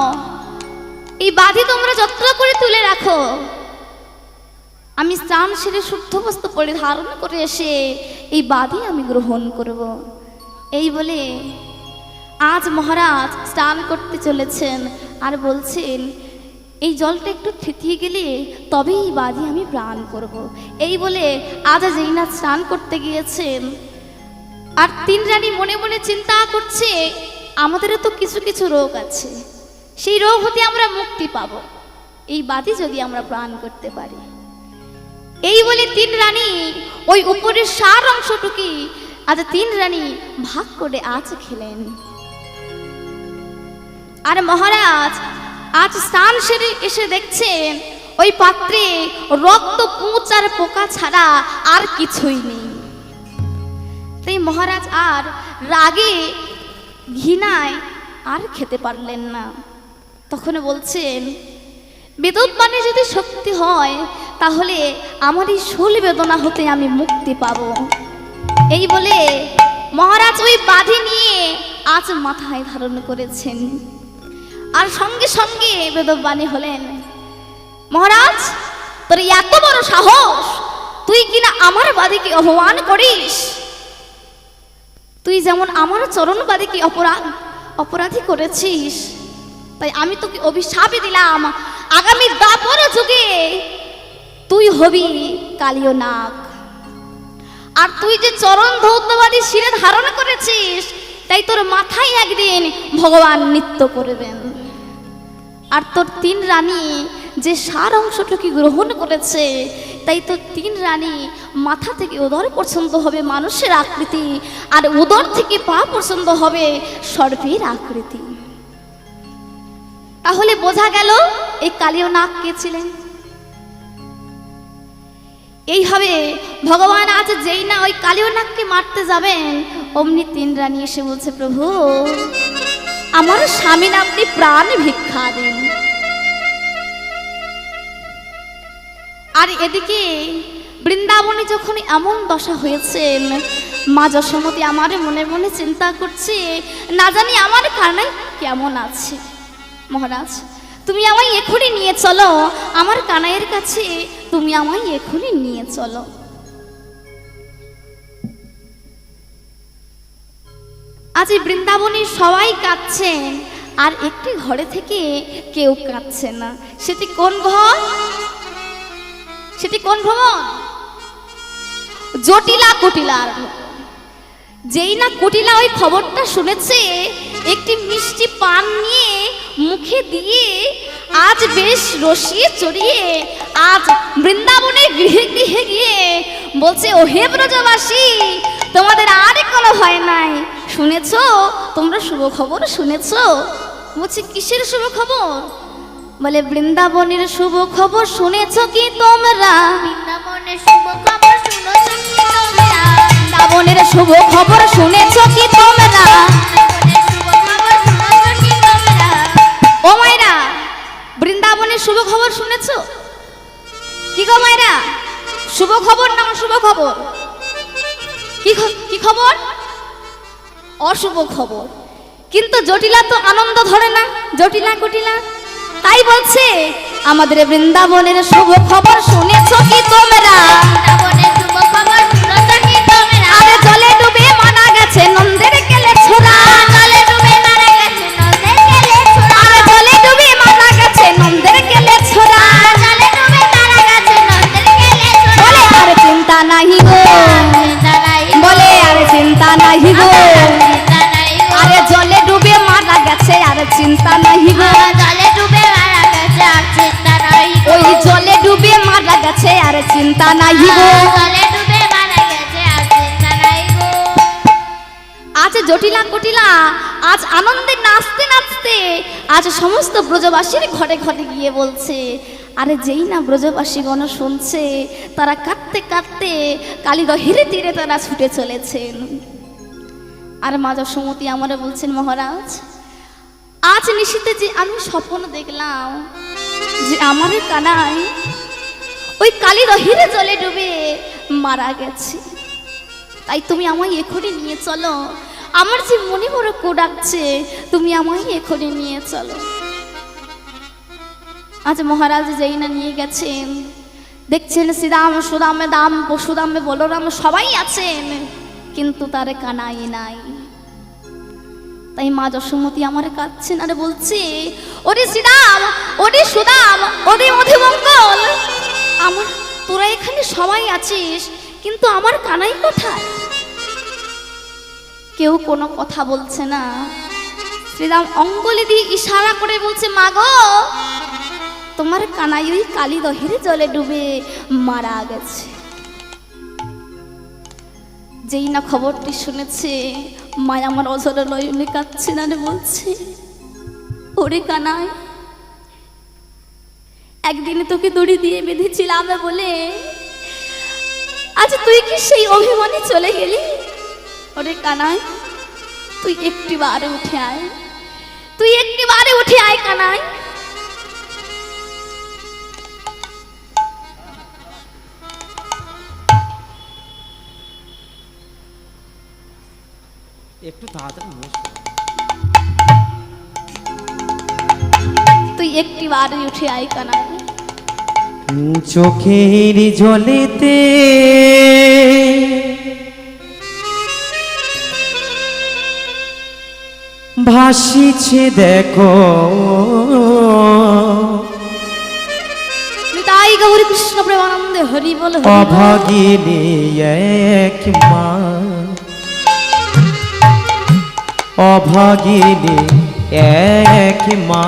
এই বাঁধি তোমরা যত্ন করে তুলে রাখো, আমি স্নান সেরে শুদ্ধ বস্ত্র পরিধারণ করে এসে এই বাঁধি আমি গ্রহণ করব। এই বলে আজ মহারাজ স্নান করতে চলেছেন আর বলছেন, এই জলটা একটু থিতিয়ে গেলে তবে এই বাঁধি আমি প্রাণ করব। এই বলে আজ যেই না স্নান করতে গিয়েছেন, আর তিন রানী মনে মনে চিন্তা করছে, আমাদেরও তো কিছু কিছু রোগ আছে, সেই রোগ হতে আমরা মুক্তি পাব এই বাঁধি যদি আমরা প্রাণ করতে পারি। এই বলে তিন রানী ওই উপরের সার অংশটুকি আজ তিন রানী ভাগ করে আজ খেলেন। আর মহারাজ আজ স্নান সেরে এসে দেখছেন ওই পাত্রে রক্ত পুঁচ আর পোকা ছাড়া আর কিছুই নেই। তাই মহারাজ আর রাগে ঘৃণায় আর খেতে পারলেন না। তখন বলছেন, বিদ্যুৎ মানে যদি শক্তি হয় তাহলে আমার এই শূল বেদনা হতে আমি মুক্তি পাব। এই বলে মহারাজ ওই বাঁধি নিয়ে আজ মাথায় ধারণ করেছেন। আর সঙ্গে সঙ্গে বেদবাণী হলেন, মহারাজ তোর এত বড় সাহস, তুই কিনা আমার বাদিকে অপমান করিস। তুই যেমন আমার চরণ বাদিকে অপরাধী করেছিস, তাই আমি তোকে অভিশাপে দিলাম, আগামী দাপর যুগে তুই হবি কালীয় নাগ। আর তুই যে চরণ ধৌতবাদী শিরে ধারণ করেছিস, তাই তোর মাথায় একদিন ভগবান নৃত্য করবেন। আর তোর 3 রানী যে সার অংশটুকু গ্রহণ করেছে, তাই তোর 3 রানী মাথা থেকে উদর পর্যন্ত হবে মানুষের আকৃতি, আর উদর থেকে পা পর্যন্ত হবে সর্পের আকৃতি। তাহলে বোঝা গেল এই কালীয় নাগ কে ছিলেন। এইভাবে ভগবান আজ যেই না ওই কালীয় নাগকে মারতে যাবেন, অমনি 3 রানী এসে বলছে, প্রভু আমার স্বামীর আপনি প্রাণ ভিক্ষা দিন। আর এদিকে বৃন্দাবনে যখন এমন দশা হয়েছেন, মা যশোমতী আমার মনে মনে চিন্তা করছে, না জানি আমার কানাই কেমন আছে। মহারাজ তুমি আমায় এখনই নিয়ে চলো, আমার কানাইয়ের কাছে তুমি আমায় এখনই নিয়ে চলো। আজ এই বৃন্দাবনে সবাই কাঁদছেন, আর একটি ঘরে থেকে কেউ কাঁদছে না। সেটি কোন ঘর? সেটি কোন ভবন? জটিলা কুটিলার ভবন। যেই না কুটিলা ওই খবরটা শুনেছে, একটি মিষ্টি পান নিয়ে মুখে দিয়ে আজ বেশ রসিয়ে চড়িয়ে আজ বৃন্দাবনের গৃহে গৃহে গিয়ে বলছে, ও হে ব্রজবাসী, তোমাদের আর কোনো ভয় নাই। শুনেছো? তোমরা শুভ খবর শুনেছো? বলছে, কিসের শুভ খবর? বলে, বৃন্দাবনের শুভ খবর শুনেছো কি তোমরা? বৃন্দাবনের শুভ খবর শুনেছো কি তোমরা? বৃন্দাবনের শুভ খবর শুনেছো কি তোমরা? বৃন্দাবনের শুভ খবর শুনেছো কি তোমরা? ও মায়েরা, বৃন্দাবনের শুভ খবর শুনেছো কি গো মায়েরা? শুভ খবর না অশুভ খবর? কি খবর? অশুভ খবর। কিন্তু জটিলা তো আনন্দ ধরে না, জটিলা কুটিলা, তাই বলছে, আমাদের বৃন্দাবনের শুভ খবর শুনেছো কি তোমরা? বৃন্দাবনের শুভ খবর শুনেছো কি তোমরা? আরে জলে ডুবে মারা গেছে নন্দের কেলে ছোড়া। জলে ডুবে মারা গেছে নন্দের কেলে ছোড়া। আরে জলে ডুবে মারা গেছে নন্দের কেলে ছোড়া। জলে ডুবে মারা গেছে নন্দের কেলে ছোড়া। বলে, আর চিন্তা নাহি গো, চিন্তা নাই গো। বলে আর চিন্তা নাহি গো। চিন্তা নাই গো। আরে জলে ডুবে মারা গেছে, আর চিন্তা নাহি গো। জলে ডুবে মারা গেছে আর চিন্তা নাই গো। ওই জলে ডুবে মারা গেছে, আর চিন্তা নাহি গো। জলে ডুবে মারা গেছে আর চিন্তা নাই গো। আজ জটিলা কুটিলা আজ আনন্দে নাচতে নাচতে আজ সমস্ত ব্রজবাসীর ঘরে ঘরে গিয়ে বলছে। আরে যেই না ব্রজবাসীগণ শুনছে, তারা কাঁদতে কাঁদতে কালীদহের তীরে তারা ছুটে চলেছেন। আর মা যশোমতী আমারে বলছেন, মহারাজ আজ নিশীতে যে আমি স্বপ্ন দেখলাম যে আমার কানাই ওই কালীদহের জলে ডুবে মারা গেছে, তাই তুমি আমায় এখনই নিয়ে চলো। আমার যে মনে বড় ডাকছে, তুমি আমায় এখনই নিয়ে চলো। আজ মহারাজ যেই না নিয়ে গেছেন, দেখছেন শ্রীরাম সুদামে দাম পশুদামে বলরাম সবাই আছেন, কিন্তু তার কানাই নাই। তাই মা যশোমতী আমার কাঁদছেন আর বলছে, ওরে শ্রীরাম, ওরে সুদাম, ওরে মধুমঙ্গল, আমার তোরা এখানে সবাই আছিস, কিন্তু আমার কানাই কোথায়? কেউ কোনো কথা বলছে না। শ্রীরাম অঙ্গুলি দিয়ে ইশারা করে বলছে, মা গো, তোমার কানাই ওই কালীদহের জলে ডুবে মারা গেছে। যেই না খবরটি শুনেছে, মায় আমার অঝরে নয়নে কাঁদছে না রে, বলছে, ওরে কানাই, একদিনে তোকে দড়ি দিয়ে বেঁধেছিলাম বলে আজ তুই কি সেই অভিমানে চলে গেলি? ওরে কানাই, তুই একটি বারে উঠে আয়, তুই একটি বারে উঠে আয় কানাই। একটু তাড়াতাড়ি তুই একটি বারে উঠে আয় কানাই। চোখের জলেতে ভাসিছে দেখো তাই গৌরী কৃষ্ণ প্রেমানন্দে হরি বল হরি বল। অভাগিনী এক মা, অভাগিনী এক মা,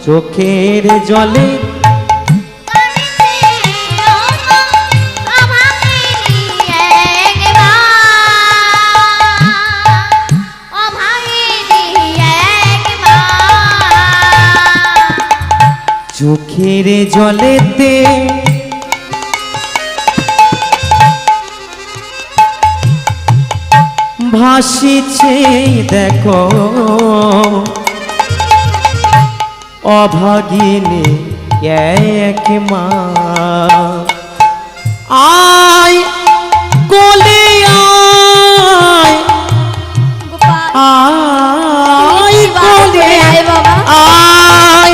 চোখের জলে চোখের জলেতে ভাসিছে দেখো অভাগিনী এক মা। আয় কোলে আয়, গোপাল আয় কোলে আয় বাবা। আয়,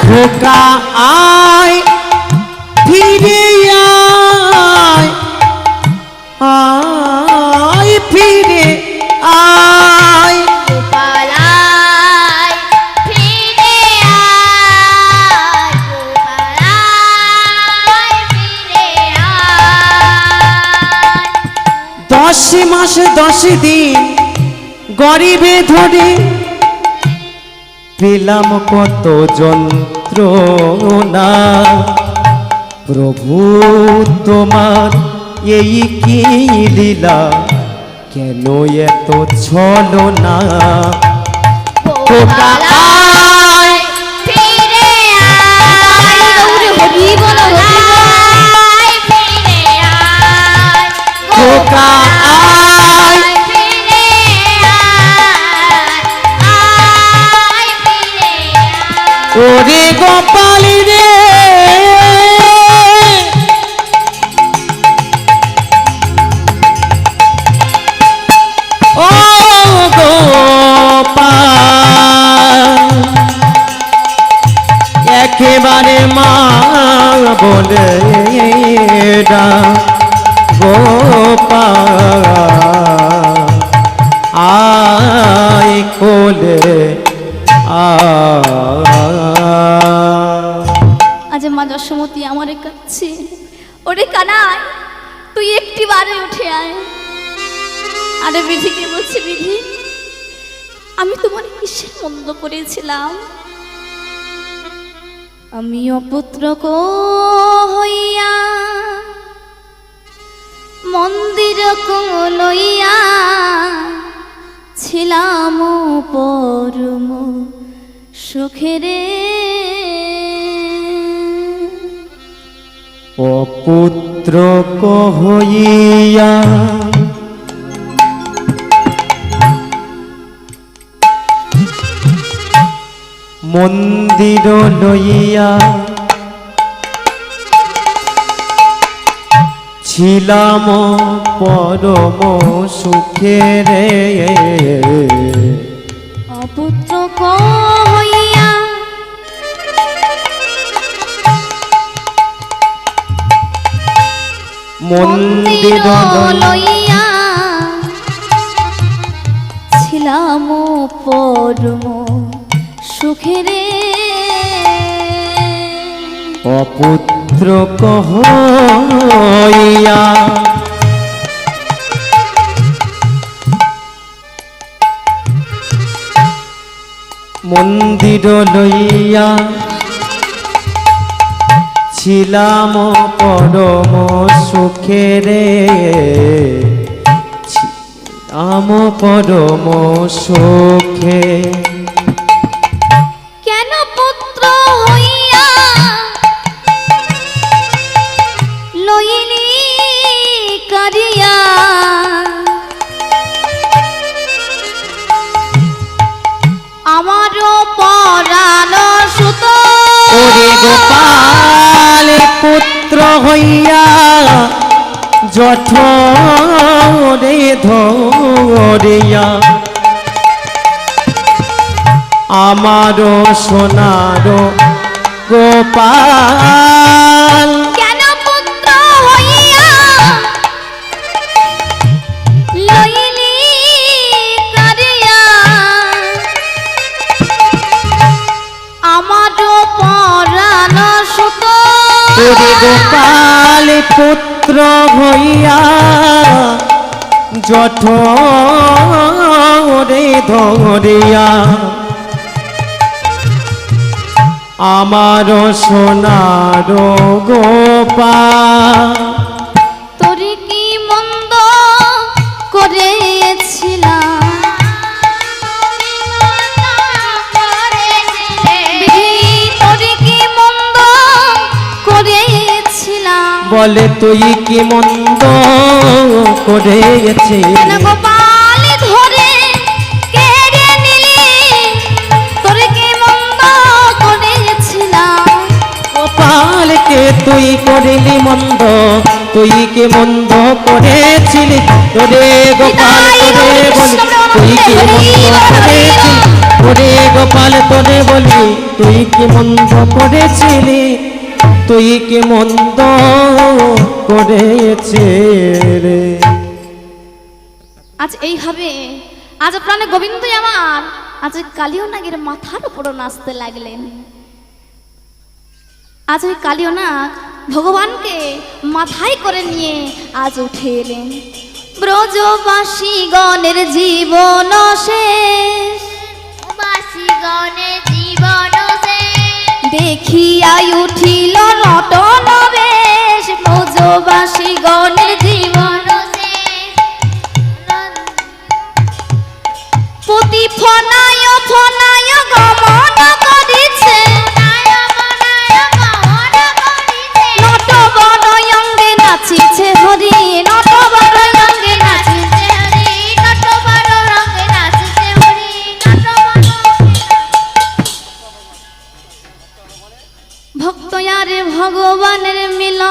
খোকা আয় ফিরে আয়, আয় ফিরে আয়, দশ মাস 10 দিন গরিবে ধরে পেলাম কত যন্ত্রণা, প্রভু তোমার এই কি লীলা, কেন এত ছলনা। খোকা আয়, গৌরী হরি বল হরি বল। খোকা আয়, ওরে গোপাল রে, ও গোপাল, একেবারে মা বলে গোপাল, আয় কোলে আজ মা যশোমতী আমারে কাছে, ওরে কানাই তুই একটি বারে উঠে আয়। আরে বিধিকে বলছি, বিধি আমি তোমার কিসের মন্দ করেছিলাম? আমি অপুত্র হইয়া মন্দির লইয়া ছিলাম পরম সুখেরে। অপুত্র হইয়া মন্দির লইয়া ছিলাম পরম সুখেরে। অপুত্র হইয়া মন্দির লইয়া ছিলাম পরম সুখেরে। অপুত্র হইয়া মন্দির লইয়া ছিলাম পরম সুখেরে, ছিলাম পরম সুখে। ওরে গোপাল পুত্র হইয়া জঠরে ধরিয়া আমারও সোনারো গোপাল কেন পুত্র হইয়া লইলি কারিয়া আমারও পরাণ সুত ওরে গোপাল পুত্র হইয়া জঠরে ধরিয়া আমার সোনার গোপাল তোরে কি মন্দ করেছিলাম তোরে কি মন্দ করেছিলাম বলে তুই কি মন্দ করেছিস কেন গোপাল ধরে কেড়ে নিলি তোরে কি মন্দ করেছিলাম গোপালকে তুই করিলি মন্দ তুই কি মন্দ করেছিলি তোরে গোপাল তোরে বলি তুই কি মন্দ করেছিলি ওরে গোপাল তোরে বলি তুই কি মন্দ করেছিলি তুই কি মন্দ করেছিস রে আজ এইভাবে আজ প্রাণে গোবিন্দই আমার আজ ওই কালিও নাগের মাথার উপরও নাচতে লাগলেন আজ ওই কালিও নাগ ভগবানকে মাথায় করে নিয়ে আজ উঠে এলেন ব্রজবাসী গণের জীবন শেষ বাসিগণের জীবন দেখিয়াই উঠিল নটন বেশ ব্রজবাসী গণের জীবন প্রতি ফনায় ফনায় গমন করিছে নট বড় অঙ্গে নাচিছে হরি নট বড় অঙ্গে নাচিছে ভক্ত আর ভগবানের মিলন